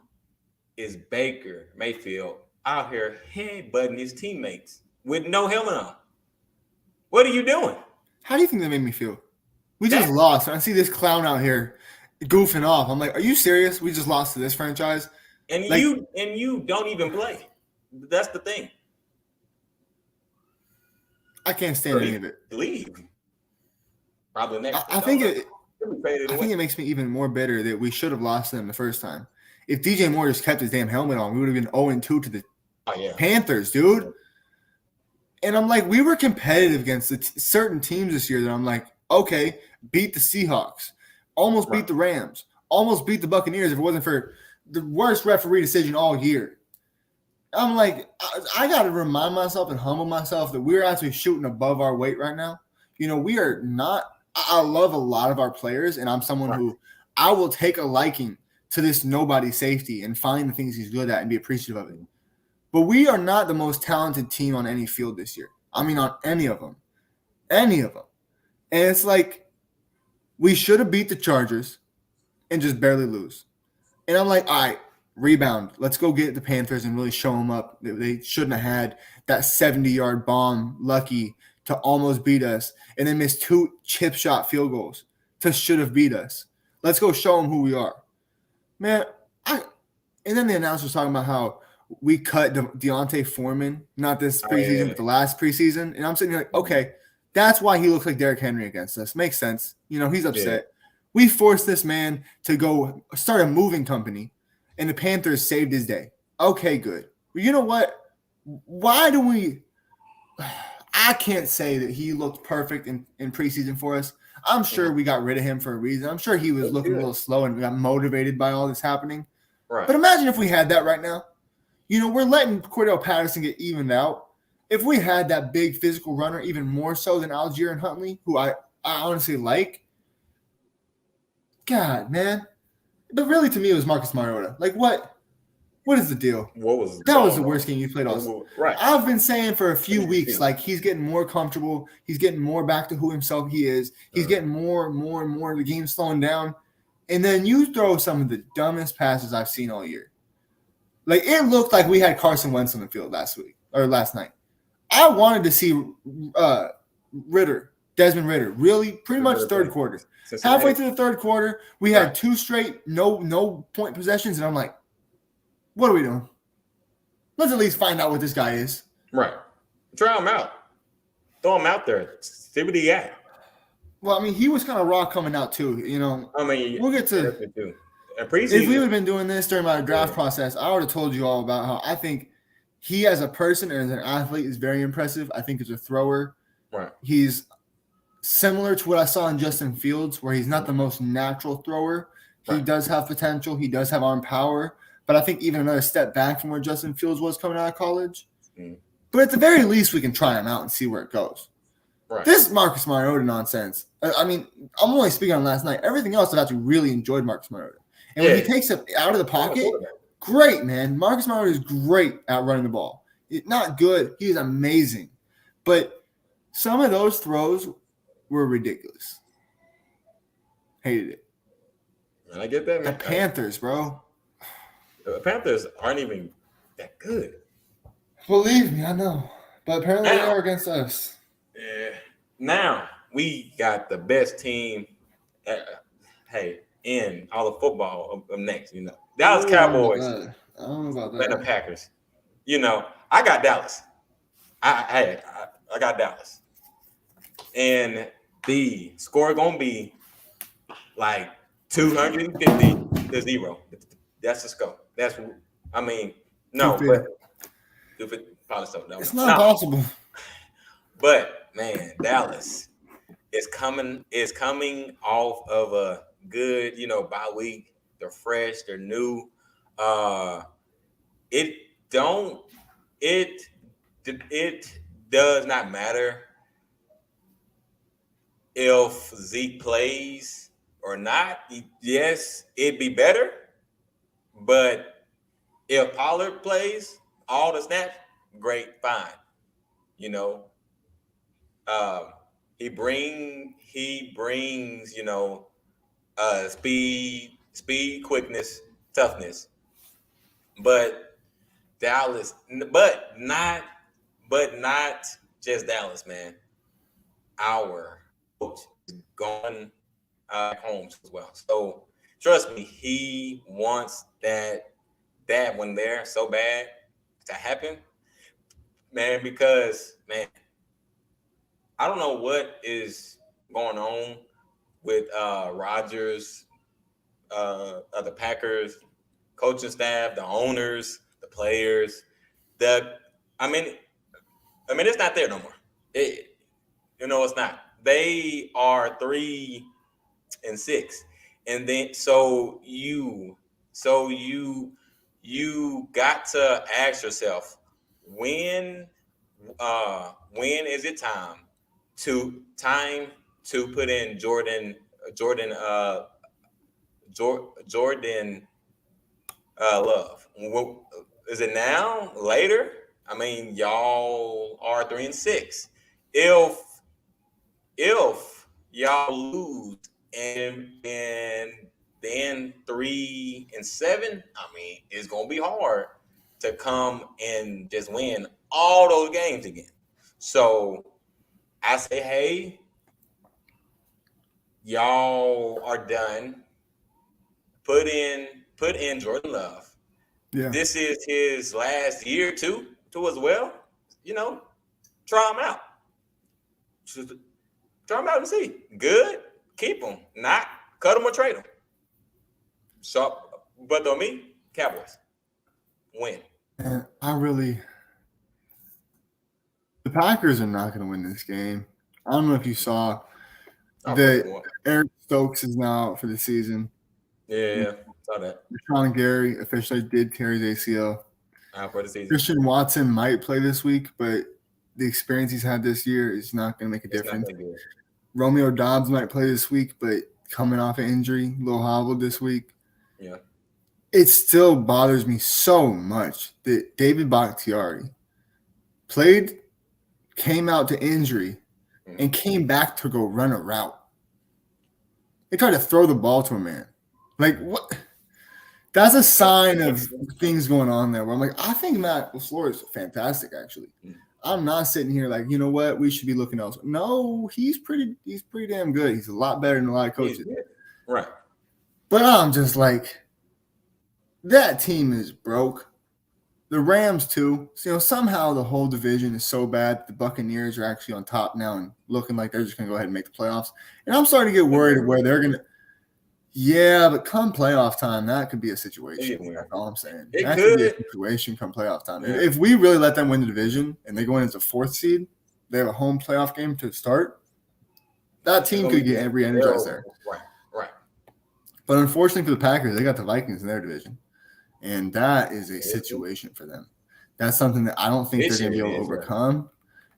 is Baker Mayfield out here headbutting his teammates with no helmet on. What are you doing? How do you think that made me feel? We just lost. And I see this clown out here goofing off. I'm like, are you serious? We just lost to this franchise? And you don't even play. That's the thing. I can't stand any of it. Leave. Probably next. I think it makes me even more bitter that we should have lost them the first time. If DJ Moore just kept his damn helmet on, we would have been 0-2 to the Panthers, dude. And I'm like, we were competitive against certain teams this year that I'm like, okay, beat the Seahawks, almost beat the Rams, almost beat the Buccaneers if it wasn't for the worst referee decision all year. I'm like, I got to remind myself and humble myself that we're actually shooting above our weight right now. We are not – I love a lot of our players, and I'm someone who I will take a liking to this nobody safety and find the things he's good at and be appreciative of it. But we are not the most talented team on any field this year. I mean, on any of them. Any of them. And it's like we should have beat the Chargers and just barely lose. And I'm like, all right, rebound. Let's go get the Panthers and really show them up. They shouldn't have had that 70-yard bomb lucky to almost beat us and then miss 2 chip shot field goals to should have beat us. Let's go show them who we are. Man, and then the announcer was talking about how we cut Deontay Foreman, not this preseason, but the last preseason. And I'm sitting here like, okay, that's why he looks like Derrick Henry against us. Makes sense. He's upset. Yeah. We forced this man to go start a moving company, and the Panthers saved his day. Okay, good. Well, you know what? Why do we – I can't say that he looked perfect in preseason for us. I'm sure we got rid of him for a reason. I'm sure he was looking a little slow and got motivated by all this happening. Right. But imagine if we had that right now. We're letting Cordell Patterson get evened out. If we had that big physical runner, even more so than Algier and Huntley, who I honestly like, God, man. But really, to me, it was Marcus Mariota. Like, what is the deal? That was the worst game you played all season. Right. I've been saying for a few weeks, like, he's getting more comfortable. He's getting more back to who himself he is. He's getting more and more. The game's slowing down. And then you throw some of the dumbest passes I've seen all year. Like, it looked like we had Carson Wentz on the field last night. I wanted to see Desmond Ridder, really pretty much third quarter. Halfway through the third quarter, we had 2 straight no point possessions, and I'm like, what are we doing? Let's at least find out what this guy is. Right. Try him out. Throw him out there. See what he got. Well, I mean, he was kind of raw coming out too. We'll get to – if we would have been doing this during my draft process, I would have told you all about how I think he as a person and as an athlete is very impressive. I think as a thrower, he's similar to what I saw in Justin Fields, where he's not the most natural thrower. He does have potential. He does have arm power. But I think even another step back from where Justin Fields was coming out of college. But at the very least, we can try him out and see where it goes. This Marcus Mariota nonsense. I mean, I'm only speaking on last night. Everything else, I've actually really enjoyed Marcus Mariota. And when he takes it out of the pocket, great, man. Marcus Mariota is great at running the ball. Not good. He is amazing. But some of those throws were ridiculous. Hated it. I get that, man. The Panthers, bro. The Panthers aren't even that good. Believe me, I know. But apparently they Now, are against us. now we got the best team. In all of football of next, Dallas Cowboys I don't know about and the that. Packers. I got Dallas. I got Dallas, and the score gonna be like 250-0. That's the score. No, but 250 probably something. It's not No, possible. but man, Dallas is coming off of a good, bye week. They're fresh, they're new. It don't it it does not matter if Zeke plays or not. Yes, it'd be better, but if Pollard plays all the snaps, great, fine. You know, um, he brings speed, quickness, toughness, but Dallas, but not just Dallas, man. Our coach is going home as well. So trust me, he wants that one there so bad to happen, man. Because man, I don't know what is going on with Rodgers, the Packers, coaching staff, the owners, the players. The I mean, it's not there no more. It's not. They are 3-6, and then you got to ask yourself when is it time to put in Jordan Love. Is it now? Later? I mean, y'all are 3-6. If y'all lose and then 3-7, I mean, it's gonna be hard to come and just win all those games again. So I say, hey, y'all are done. Put in Jordan Love. Yeah. This is his last year too as well. Try him out. Try him out and see. Good, keep him. Not cut him or trade him. So, but on me, Cowboys win. And the Packers are not going to win this game. I don't know if you saw that Eric Stokes is now out for the season. Yeah, saw that. Rashawn Gary officially did tear his ACL. Out for the season. Christian Watson might play this week, but the experience he's had this year is not going to make a difference. Romeo Doubs might play this week, but coming off an injury, a little hobbled this week. Yeah. It still bothers me so much that David Bakhtiari came out to injury, and came back to go run a route. They tried to throw the ball to a man. Like, what? That's a sign of things going on there where I'm like, I think Matt LaFleur is fantastic, actually. I'm not sitting here like, you know what, we should be looking elsewhere. No, he's pretty damn good. He's a lot better than a lot of coaches. Right. But I'm just like, that team is broke. The Rams too. So, somehow the whole division is so bad that the Buccaneers are actually on top now and looking like they're just going to go ahead and make the playoffs. And I'm starting to get worried where they're going to. Yeah, but come playoff time, that could be a situation. That's all I'm saying. That could be a situation come playoff time. Yeah. If we really let them win the division and they go in as a 4th seed, they have a home playoff game to start, that team could get re-energized there. Right. But unfortunately for the Packers, they got the Vikings in their division. And that is a situation for them. That's something that I don't think they're going to be able to overcome.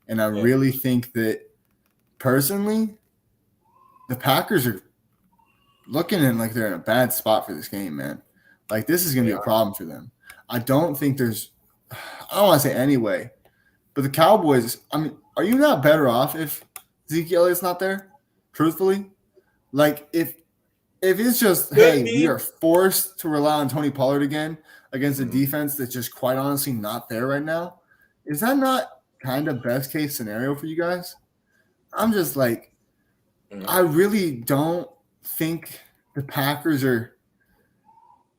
And I really think that, personally, the Packers are looking like they're in a bad spot for this game, man. Like, this is going to be a problem for them. I don't think there's – I don't want to say anyway. But the Cowboys, I mean, are you not better off if Zeke Elliott's not there? Truthfully? Like, if if it's just, Could hey, we be. are forced to rely on Tony Pollard again against a Mhm. defense that's just quite honestly not there right now, is that not kind of best case scenario for you guys? I'm just like, Mhm. I really don't think the Packers are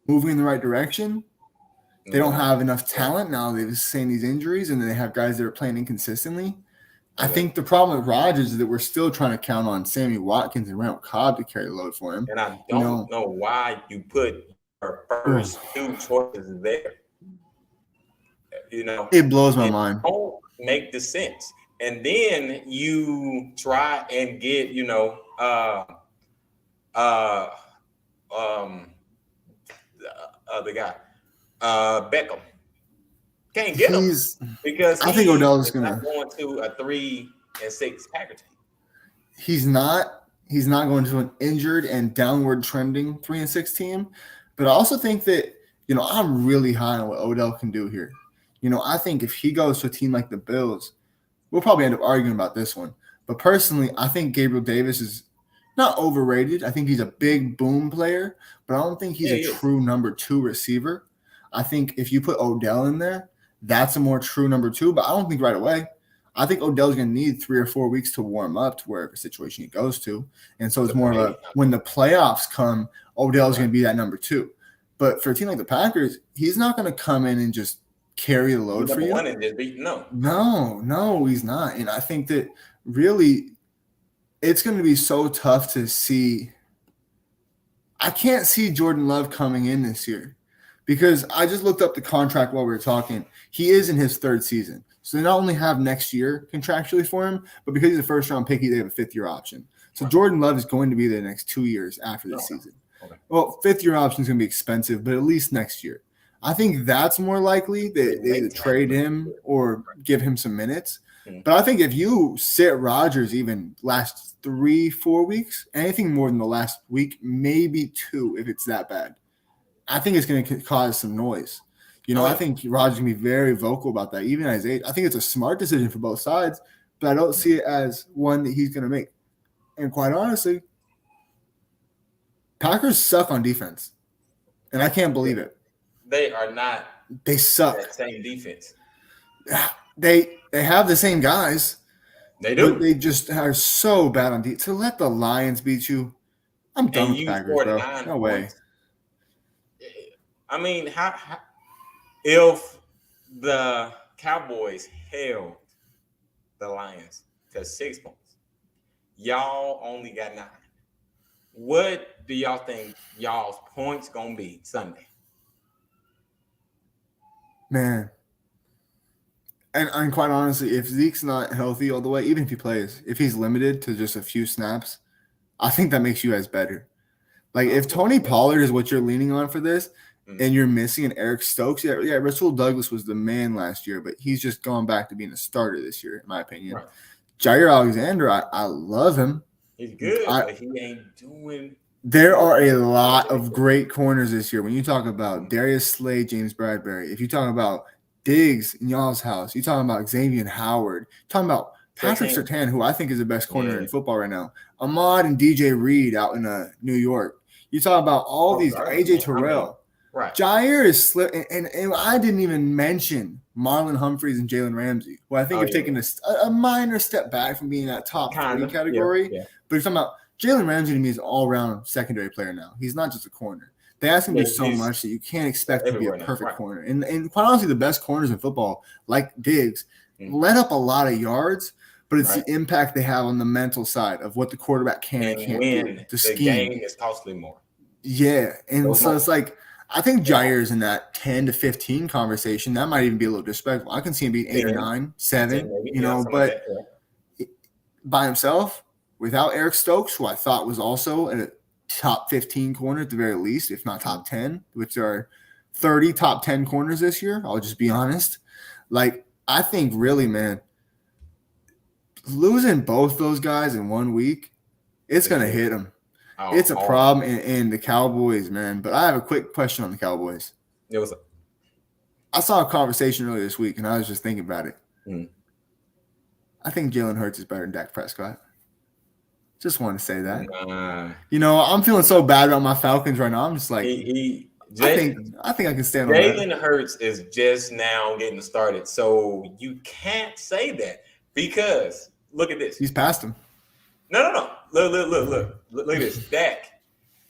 moving in the right direction. They don't have enough talent now. They've sustained these injuries, and they have guys that are playing inconsistently. I Okay. think the problem with Rodgers is that we're still trying to count on Sammy Watkins and Randall Cobb to carry the load for him. And I You don't know why you put your first two choices there. You know, it blows my it mind. don't make the sense. And then you try and get, the other guy, Beckham. Can't get him because I think he Odell's is gonna. not going to a 3-6 Packer team. He's not. He's not going to an injured and downward trending 3-6 team. But I also think that I'm really high on what Odell can do here. I think if he goes to a team like the Bills, we'll probably end up arguing about this one. But personally, I think Gabriel Davis is not overrated. I think he's a big boom player, but I don't think he's a true number 2 receiver. I think if you put Odell in there, that's a more true number 2, but I don't think right away. I think Odell's going to need 3 or 4 weeks to warm up to wherever situation he goes to. And so it's more of a when the playoffs come, Odell's going to be that number 2. But for a team like the Packers, he's not going to come in and just carry the load for you. No, he's not. And I think that really it's going to be so tough to see. I can't see Jordan Love coming in this year because I just looked up the contract while we were talking. He is in his 3rd season. So they not only have next year contractually for him, but because he's a first-round pick, they have a 5th-year option. So Jordan Love is going to be there the next 2 years after this season. Okay. Well, 5th-year option is going to be expensive, but at least next year. I think that's more likely that they either trade him or give him some minutes. But I think if you sit Rodgers even last 3-4 weeks, anything more than the last week, maybe 2 if it's that bad, I think it's going to cause some noise. I think Rodgers can be very vocal about that, even at his age. I think it's a smart decision for both sides, but I don't see it as one that he's going to make. And quite honestly, Packers suck on defense, and I can't believe it. They are not. They suck. That same defense. They have the same guys. They do. But they just are so bad on defense. To let the Lions beat you, I'm done with the Packers, bro. No way. I mean, how if the Cowboys held the Lions to 6 points, y'all only got 9. What do y'all think y'all's points gonna be Sunday? Man. And quite honestly, if Zeke's not healthy all the way, even if he plays, if he's limited to just a few snaps, I think that makes you guys better. Like if Tony Pollard is what you're leaning on for this, and you're missing an Eric Stokes, yeah, Rasul Douglas was the man last year, but he's just gone back to being a starter this year, in my opinion. Right. Jair Alexander, I love him. He's good, but he ain't doing. There are a lot of great corners this year. When you talk about Darius Slade, James Bradbury, if you talk about Diggs in y'all's house, you're talking about Xavier Howard, talking about Patrick Surtain, who I think is the best corner in football right now, Ahmad and DJ Reed out in New York. You talk about all these, AJ Terrell. Right. Jair is slipping, and I didn't even mention Marlon Humphreys and Jalen Ramsey, who I think have taken a minor step back from being that top 3 category. Yeah. But you're talking about Jalen Ramsey to me is an all-round secondary player now. He's not just a corner. They ask him to do so much that you can't expect him to be a perfect corner. And quite honestly, the best corners in football, like Diggs, let up a lot of yards, but it's the impact they have on the mental side of what the quarterback can and can't do. The game is costly more. Yeah, and so it's like I think Jair is in that 10 to 15 conversation. That might even be a little disrespectful. I can see him being 8 or 9, 7, but by himself, without Eric Stokes, who I thought was also a top 15 corner at the very least, if not top 10, which are 30 top 10 corners this year. I'll just be honest. Like, I think really, man, losing both those guys in 1 week, it's going to hit them. It's a problem in the Cowboys, man. But I have a quick question on the Cowboys. I saw a conversation earlier this week, and I was just thinking about it. I think Jalen Hurts is better than Dak Prescott. Just want to say that. Nah. I'm feeling so bad about my Falcons right now. I'm just like, I think I can stand on that. Jalen Hurts is just now getting started, so you can't say that because look at this. He's past him. No. Look at this. Dak.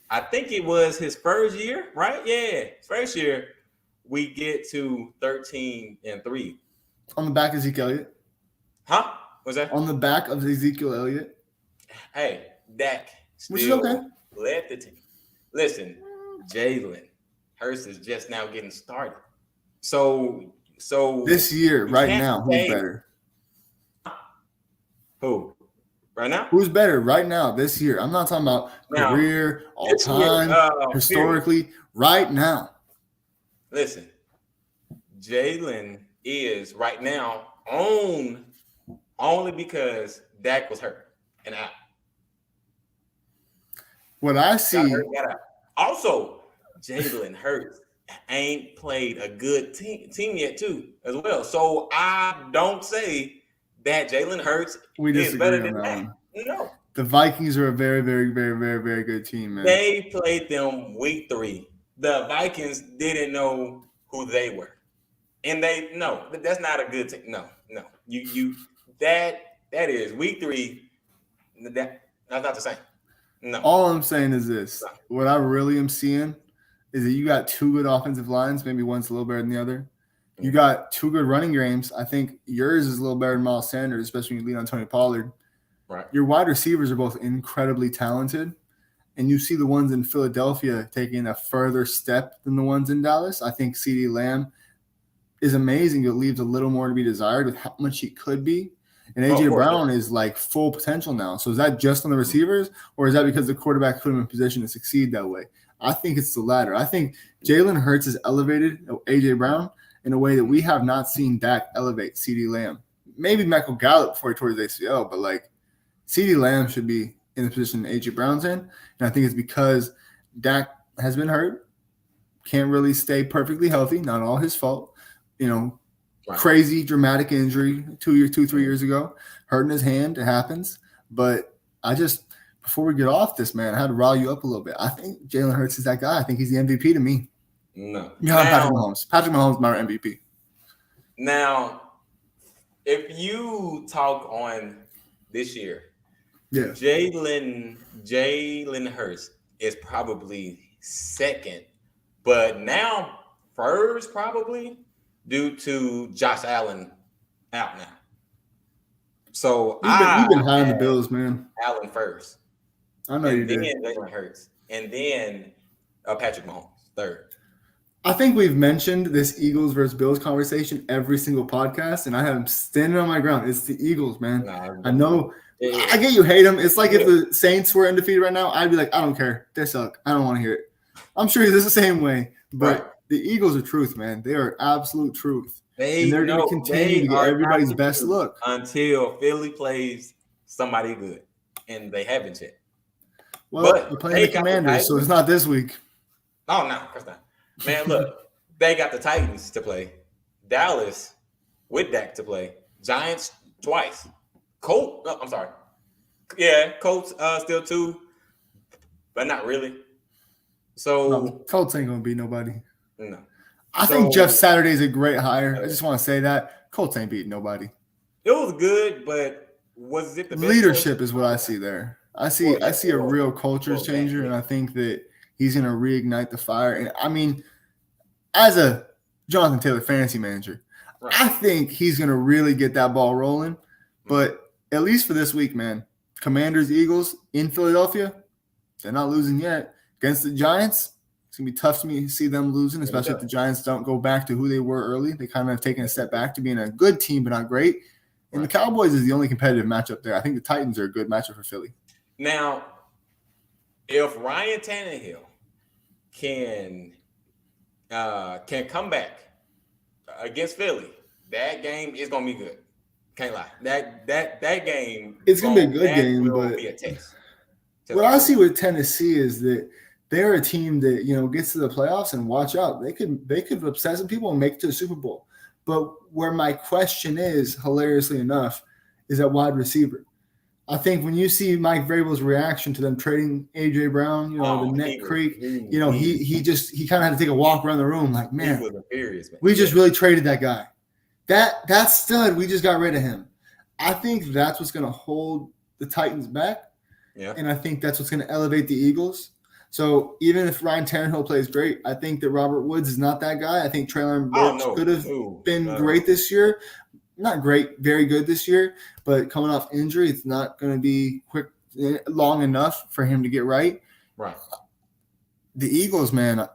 I think it was his first year, right? Yeah, first year we get to 13-3. On the back of Ezekiel Elliott. Huh? What's that? On the back of Ezekiel Elliott. Hey, Dak Which is still okay. led the team. Listen, Jalen Hurts is just now getting started. So This year, right can't now, say- who's better? Who? Right now? Who's better right now this year? I'm not talking about Now, career, all this year, time, historically. Right now. Listen, Jalen is right now on only because Dak was hurt and out. What I see, Got out. Also, Jalen Hurts ain't played a good team yet, too, as well. So I don't say that Jalen Hurts we is disagree better on than that Dak. one. No, The Vikings are a very, very, very, very, very good team, man. they played them week 3. The Vikings didn't know who they were, and that's not a good team. No, that is week 3. That's not the same. No. All I'm saying is this. What I really am seeing is that you got 2 good offensive lines. Maybe one's a little better than the other. You got 2 good running games. I think yours is a little better than Miles Sanders, especially when you lean on Tony Pollard. Right. Your wide receivers are both incredibly talented. And you see the ones in Philadelphia taking a further step than the ones in Dallas. I think CeeDee Lamb is amazing. It leaves a little more to be desired with how much he could be. And A.J. Brown is like full potential now. So is that just on the receivers, or is that because the quarterback put him in position to succeed that way? I think it's the latter. I think Jalen Hurts has elevated A.J. Brown in a way that we have not seen Dak elevate CeeDee Lamb. Maybe Michael Gallup before he tore his ACL, but like CeeDee Lamb should be in the position A.J. Brown's in. And I think it's because Dak has been hurt, can't really stay perfectly healthy, not all his fault. Right. Crazy, dramatic injury 3 years ago, hurting his hand. It happens. But before we get off this, man, I had to rile you up a little bit. I think Jalen Hurts is that guy. I think he's the MVP to me. No. Patrick Mahomes. Patrick Mahomes is my MVP. Now, if you talk on this year, Yeah. Jalen Hurts is probably second, but now first probably due to Josh Allen out now. So You've been high on the Bills, man. Allen first. I know you did. Then Jalen Hurts, and then Patrick Mahomes third. I think we've mentioned this Eagles versus Bills conversation every single podcast, and I am standing on my ground. It's the Eagles, man. I know. I get you hate them. It's like if the Saints were undefeated right now, I'd be like, I don't care. They suck. I don't want to hear it. I'm sure it's the same way. But the Eagles are truth, man. They are absolute truth. And they're going to continue to get everybody's best look. Until Philly plays somebody good. And they haven't yet. Well, they're playing the Commanders, so it's not this week. Oh, no, of course not. Man, look, they got the Titans to play. Dallas with Dak to play. Giants twice. Colts still 2, but not really. So no, Colts ain't gonna beat nobody. No. I think Jeff Saturday's a great hire. I just want to say that Colts ain't beating nobody. It was good, but was it the best leadership is what I see there. I see a real culture changer, and I think that he's gonna reignite the fire. And I mean, as a Jonathan Taylor fantasy manager, I think he's gonna really get that ball rolling. But at least for this week, man, Commanders, Eagles in Philadelphia, they're not losing yet. Against the Giants, it's going to be tough to see them losing, especially if the Giants don't go back to who they were early. They kind of have taken a step back to being a good team, but not great. And the Cowboys is the only competitive matchup there. I think the Titans are a good matchup for Philly. Now, if Ryan Tannehill can come back against Philly, that game is going to be good. Can't lie. That game. It's gonna be a good game, but be a test. What I see with Tennessee is that they're a team that gets to the playoffs and watch out. They could upset some people and make it to the Super Bowl. But where my question is, hilariously enough, is at wide receiver. I think when you see Mike Vrabel's reaction to them trading AJ Brown, the Neck he was, Creek, he he kind of had to take a walk around the room like, man, was furious, man. we just really traded that guy. That stud, we just got rid of him. I think that's what's going to hold the Titans back. Yeah. And I think that's what's going to elevate the Eagles. So even if Ryan Tannehill plays great, I think that Robert Woods is not that guy. I think Traylon Burks could have been great this year. Not great, very good this year, but coming off injury, it's not going to be long enough for him to get right. Right. The Eagles, man,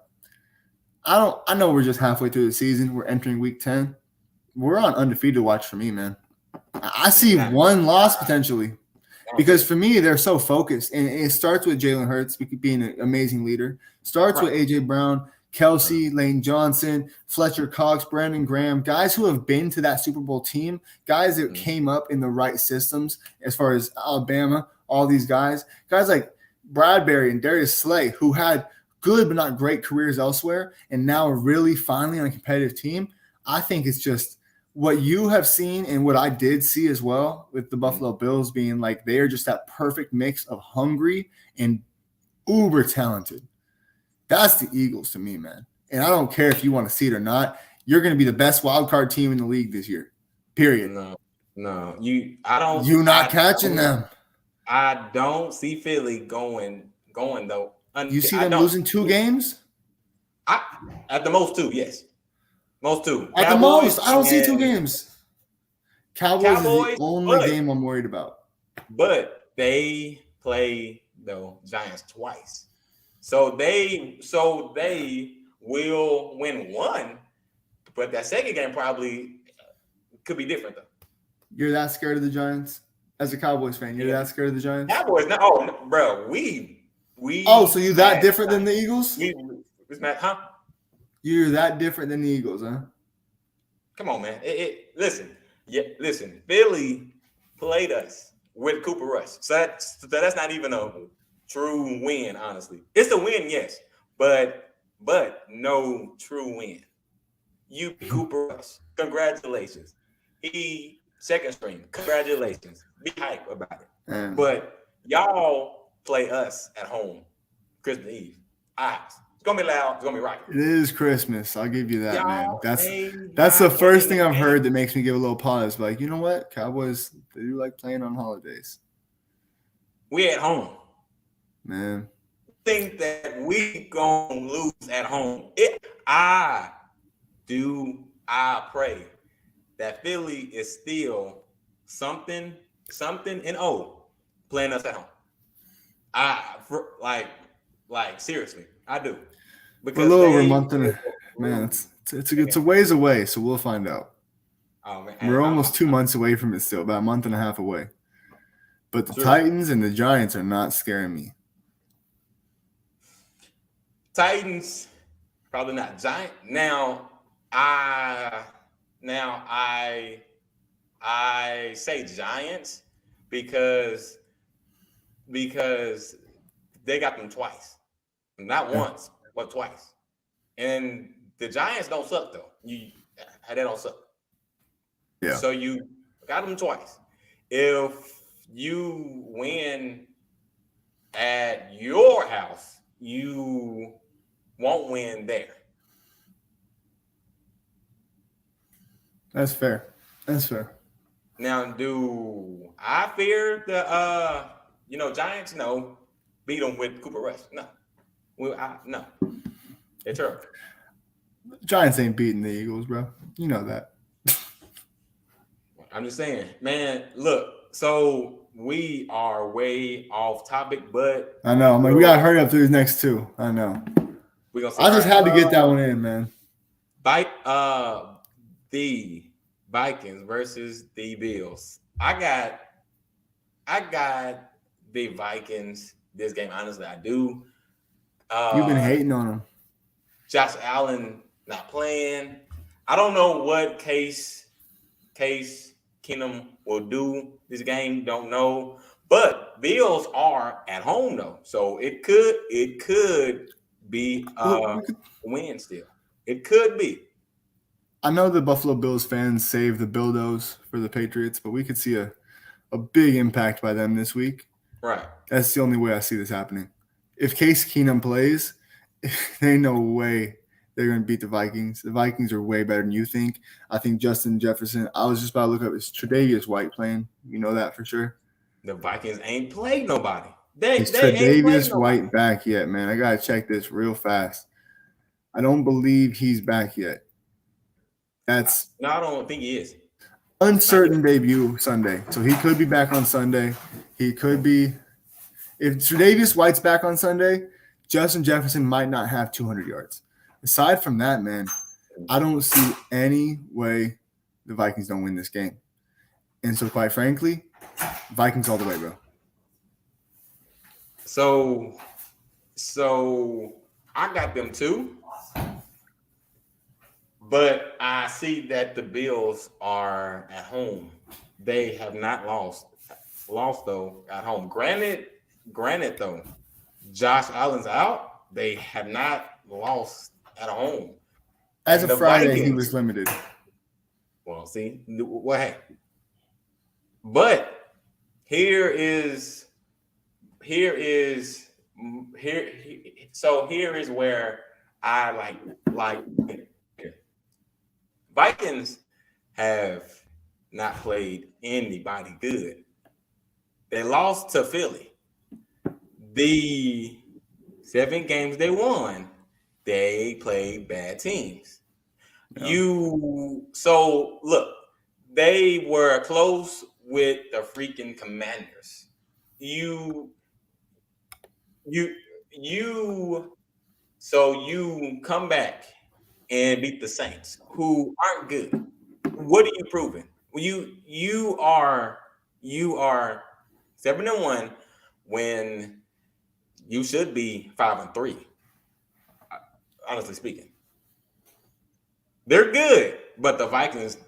I know we're just halfway through the season. We're entering week 10. We're on undefeated watch for me, man. I see one loss potentially. Because for me, they're so focused. And it starts with Jalen Hurts being an amazing leader. Starts with A.J. Brown, Kelsey, Lane Johnson, Fletcher Cox, Brandon Graham, guys who have been to that Super Bowl team, guys that came up in the right systems as far as Alabama, all these guys like Bradbury and Darius Slay, who had good but not great careers elsewhere and now are really finally on a competitive team. I think it's just what you have seen and what I did see as well with the Buffalo Bills being like they are just that perfect mix of hungry and uber talented. That's the Eagles to me, man. And I don't care if you want to see it or not. You're going to be the best wild card team in the league this year. Period. No. You're not catching them. I don't see Philly going though. You see them losing 2 games? At the most 2, yes. Most 2. At the most, I don't see 2 games. Cowboys is the only game I'm worried about. But they play the Giants twice. So they will win 1, but that second game probably could be different though. You're that scared of the Giants? As a Cowboys fan, you're that scared of the Giants? Cowboys, no, bro. We so you're that different than the Eagles? Huh? You're that different than the Eagles, huh? Come on, man. Listen. Philly played us with Cooper Rush. So that's not even a true win, honestly. It's a win, yes, but no true win. You Cooper Rush. Congratulations. He second string. Congratulations. Be hype about it. But y'all play us at home Christmas Eve. It's gonna be loud. It's gonna be right. It is Christmas. I'll give you that, man. That's the first thing I've heard that makes me give a little pause. Like, you know what? Cowboys, they do like playing on holidays. We at home, man. Think that we gonna lose at home? I pray that Philly is still something and playing us at home. Like seriously, I do. Because a little over a month and man, it's a ways away, so we'll find out. Oh man, we're almost 2 months away from it still, about a month and a half away. But the Titans and the Giants are not scaring me. Titans, probably not. Giant. Now I say Giants because they got them twice, not once, but twice. And the Giants don't suck though. They don't suck. Yeah. So you got them twice. If you win at your house, you won't win there. That's fair. Now, do I fear the Giants? No. Beat them with Cooper Rush? No. No. They're terrible. Giants ain't beating the Eagles, bro. You know that. I'm just saying, man, look, so we are way off topic, but I know. I'm like, we gotta hurry up through these next 2. I know. I just had to get that one in, man. The Vikings versus the Bills. I got the Vikings this game. Honestly, I do. You've been hating on them. Josh Allen not playing. I don't know what Case Keenum will do this game. Don't know. But Bills are at home though, so it could be a win still. It could be. I know the Buffalo Bills fans save the Bildos for the Patriots, but we could see a a big impact by them this week. Right. That's the only way I see this happening. If Case Keenum plays, there ain't no way they're going to beat the Vikings. The Vikings are way better than you think. I think Justin Jefferson, I was just about to look up, is Tre'Davious White playing? You know that for sure? The Vikings ain't played nobody. They Is ain't played Tre'Davious nobody. White back yet, man? I got to check this real fast. I don't believe he's back yet. That's No, I don't think he is. uncertain debut Sunday. So he could be back on Sunday. He could be. If Tre'Davious White's back on Sunday, Justin Jefferson might not have 200 yards. Aside from that, man, I don't see any way the Vikings don't win this game. And so, quite frankly, Vikings all the way, bro. So I got them too. But I see that the Bills are at home. They have not lost though at home. Granted though, Josh Allen's out. They have not lost at home. As And of the Friday, he Vikings- was limited. Well, see, well, hey, but so here is where I like Vikings have not played anybody good. They lost to Philly. The 7 games they won, they played bad teams. Yeah. So look, they were close with the freaking Commanders. So you come back and beat the Saints, who aren't good. What are you proving? You are 7-1 when you should be 5-3. Honestly speaking, they're good, but the Vikings,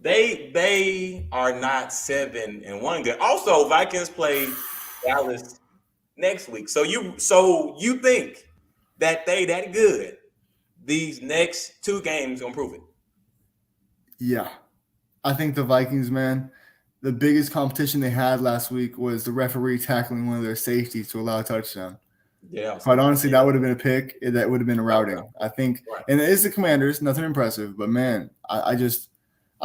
they are not 7-1 good. Also, Vikings play Dallas next week. So you think that they that good? These next 2 games gonna prove it. Yeah. I think the Vikings, man, the biggest competition they had last week was the referee tackling one of their safeties to allow a touchdown. Yeah. Quite honestly, that would have been a pick. That would have been a routing. I think, Right. and it is the Commanders, nothing impressive, but man, I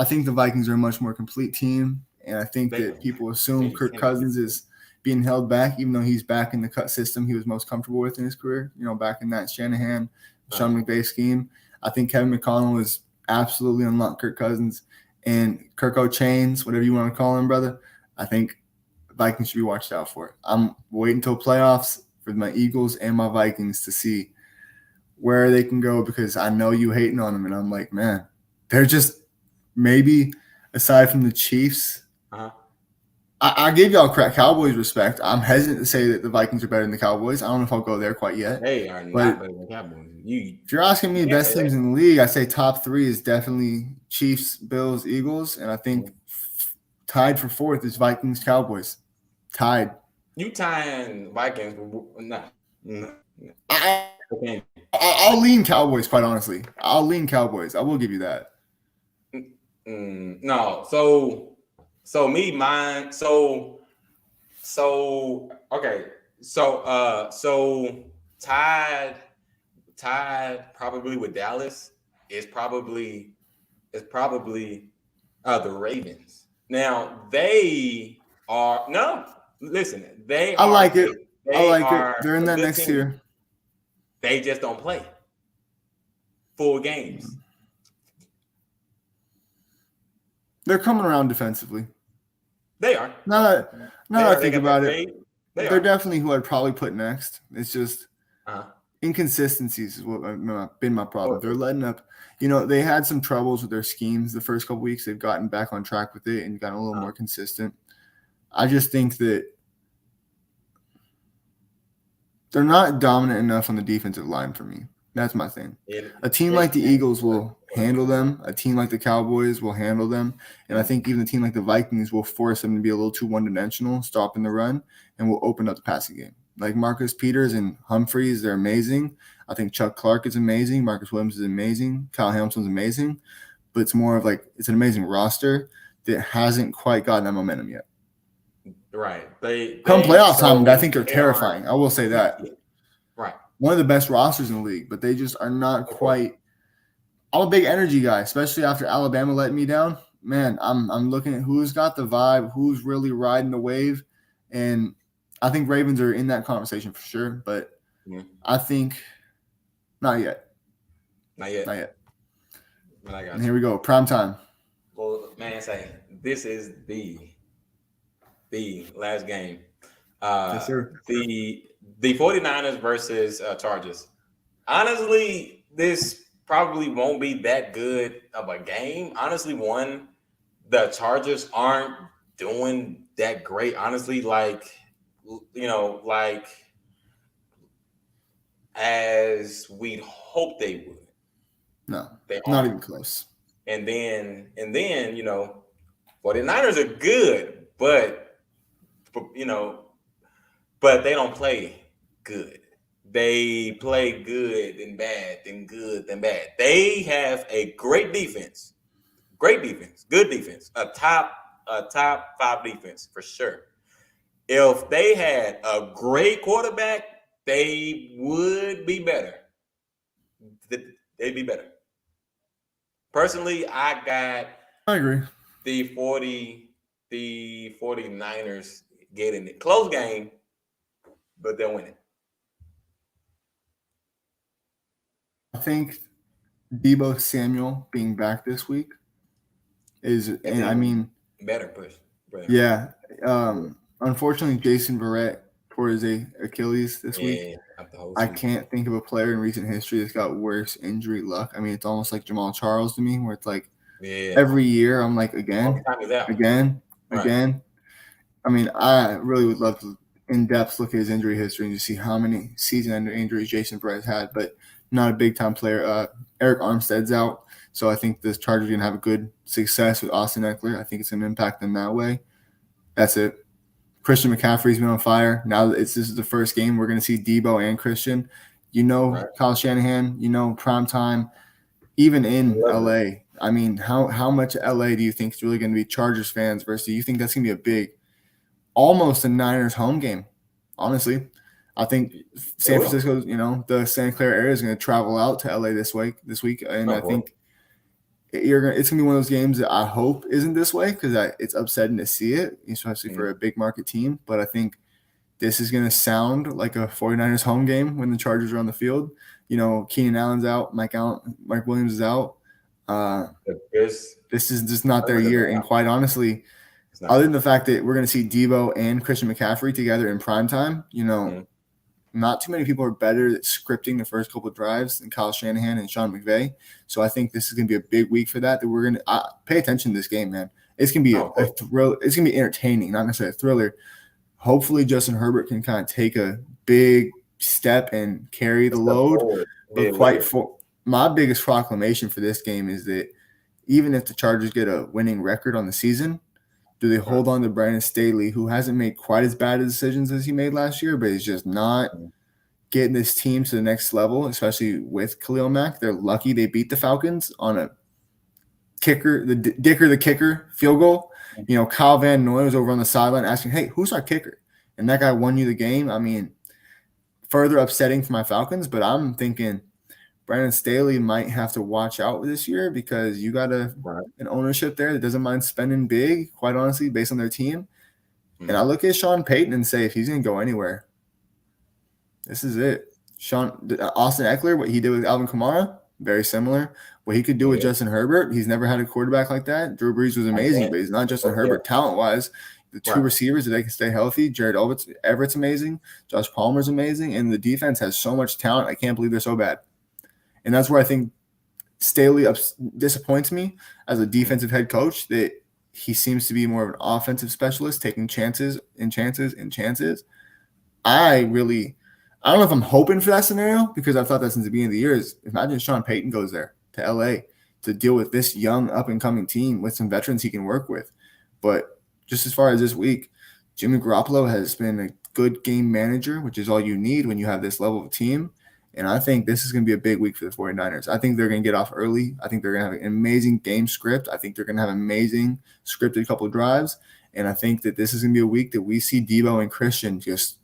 think the Vikings are a much more complete team, and I think that people assume Kirk Cousins is being held back, even though he's back in the cut system he was most comfortable with in his career. You know, back in that Shanahan, Sean McVay scheme. I think Kevin McConnell was absolutely unlocked Kirk Cousins and Kirko Chains, whatever you want to call him, brother. I think Vikings should be watched out for. I'm waiting until playoffs for my Eagles and my Vikings to see where they can go, because I know you hating on them, and I'm like, man, they're just maybe aside from the Chiefs. I give y'all Cowboys respect. I'm hesitant to say that the Vikings are better than the Cowboys. I don't know if I'll go there quite yet. They are not better than Cowboys. If you're asking me best teams in the league, I say top 3 is definitely Chiefs, Bills, Eagles, and I think tied for 4th is Vikings, Cowboys. Tied. You tying Vikings? No. I'll lean Cowboys, quite honestly. I'll lean Cowboys. I will give you that. No. Okay. So tied probably with Dallas is probably the Ravens. Now they are listen. I like it. They're in that next tier. They just don't play full games. They're coming around defensively. They are. Now that I think about it, they're are. definitely who I'd probably put next. It's just inconsistencies is what been my problem. They're letting up. You know, they had some troubles with their schemes the first couple weeks. They've gotten back on track with it and gotten a little more consistent. I just think that they're not dominant enough on the defensive line for me. That's my thing. A team like the Eagles will handle them. A team like the Cowboys will handle them. And I think even a team like the Vikings will force them to be a little too one-dimensional, stopping the run, and will open up the passing game. Like Marcus Peters and Humphreys, they're amazing. I think Chuck Clark is amazing. Marcus Williams is amazing. Kyle Hamilton's amazing. But it's more of like it's an amazing roster that hasn't quite gotten that momentum yet. Right. Come playoff time, I think they're they aren't- terrifying. I will say that. Right. One of the best rosters in the league, but they just are not Okay. quite. I'm a big energy guy, especially after Alabama letting me down. Man, I'm looking at who's got the vibe, who's really riding the wave, and I think Ravens are in that conversation for sure. But I think not yet. Not yet. Not yet. But I got And here we go, prime time. Well, man, say this is the last game. Yes, sir. The 49ers versus Chargers. Honestly, this probably won't be that good of a game. Honestly, the Chargers aren't doing that great. Honestly, like as we'd hope they would. No, They not aren't. even close. And then 49ers are good, but but they don't play good. They play good and bad, then good, then bad. They have a great defense, good defense, a top 5 defense for sure. If they had a great quarterback, they would be better. They'd be better. Personally, I agree. The 49ers getting it. Close game, but they'll win it. I think Deebo Samuel being back this week is, and I mean, better push. Yeah. Unfortunately, Jason Verrett tore his Achilles this week. I can't think of a player in recent history that's got worse injury luck. I mean, it's almost like Jamal Charles to me, where it's like every year I'm like, again. I mean, I really would love to in-depth look at his injury history and to see how many season-ending injuries Jason Verrett has had, but not a big-time player. Eric Armstead's out, so I think the Chargers are going to have a good success with Austin Eckler. I think it's going to impact them that way. That's it. Christian McCaffrey's been on fire. Now this is the first game we're going to see Deebo and Christian. Kyle Shanahan, prime time, even in LA. I mean, how much LA do you think is really going to be Chargers fans versus do you think that's going to be a big, almost a Niners home game? Honestly, I think San Francisco, the Santa Clara area is going to travel out to LA this week, and I think it's going to be one of those games that I hope isn't this way because it's upsetting to see it, especially for a big market team. But I think this is going to sound like a 49ers home game when the Chargers are on the field. Keenan Allen's out, Mike Williams is out. This is just not their year. And quite honestly, other than the fact that we're going to see Deebo and Christian McCaffrey together in primetime, not too many people are better at scripting the first couple of drives than Kyle Shanahan and Sean McVay. So I think this is going to be a big week for that we're going to pay attention to this game, man. It's going to be a thrill. It's going to be entertaining, not necessarily a thriller. Hopefully Justin Herbert can kind of take a big step and carry the load. But my biggest proclamation for this game is that even if the Chargers get a winning record on the season, do they hold on to Brandon Staley, who hasn't made quite as bad of decisions as he made last year, but he's just not getting this team to the next level, especially with Khalil Mack. They're lucky they beat the Falcons on a kicker, the kicker field goal. Kyle Van Noy was over on the sideline asking, hey, who's our kicker? And that guy won you the game. I mean, further upsetting for my Falcons, but I'm thinking Brandon Staley might have to watch out this year because you got an ownership there that doesn't mind spending big, quite honestly, based on their team. And I look at Sean Payton and say, if he's going to go anywhere, this is it. Austin Eckler, what he did with Alvin Kamara, very similar. What he could do with Justin Herbert, he's never had a quarterback like that. Drew Brees was amazing, but he's not Justin Herbert talent-wise. The two receivers, that they can stay healthy. Jared Everett's amazing. Josh Palmer's amazing. And the defense has so much talent. I can't believe they're so bad. And that's where I think Staley disappoints me as a defensive head coach, that he seems to be more of an offensive specialist, taking chances and chances and chances. I don't know if I'm hoping for that scenario because I thought that since the beginning of the year is imagine Sean Payton goes there to LA to deal with this young up-and-coming team with some veterans he can work with. But just as far as this week, Jimmy Garoppolo has been a good game manager, which is all you need when you have this level of team. And I think this is going to be a big week for the 49ers. I think they're going to get off early. I think they're going to have an amazing game script. I think they're going to have an amazing scripted couple of drives. And I think that this is going to be a week that we see Debo and Christian just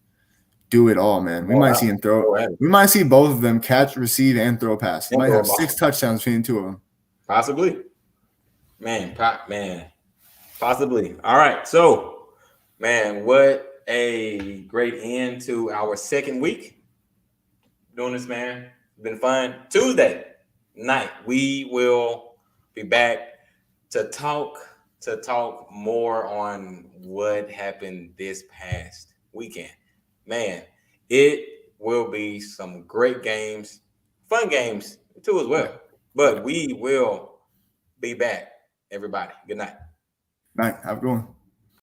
do it all, man. We might see him throw. We might see both of them catch, receive, and throw a pass. He might have 6 touchdowns between the two of them. Possibly. Man, possibly. All right. So, man, what a great end to our second week doing this, man. It's been fun. Tuesday night, we will be back to talk more on what happened this past weekend. Man, it will be some great games, fun games too as well. But we will be back, everybody. Good night. Night. Have a good one.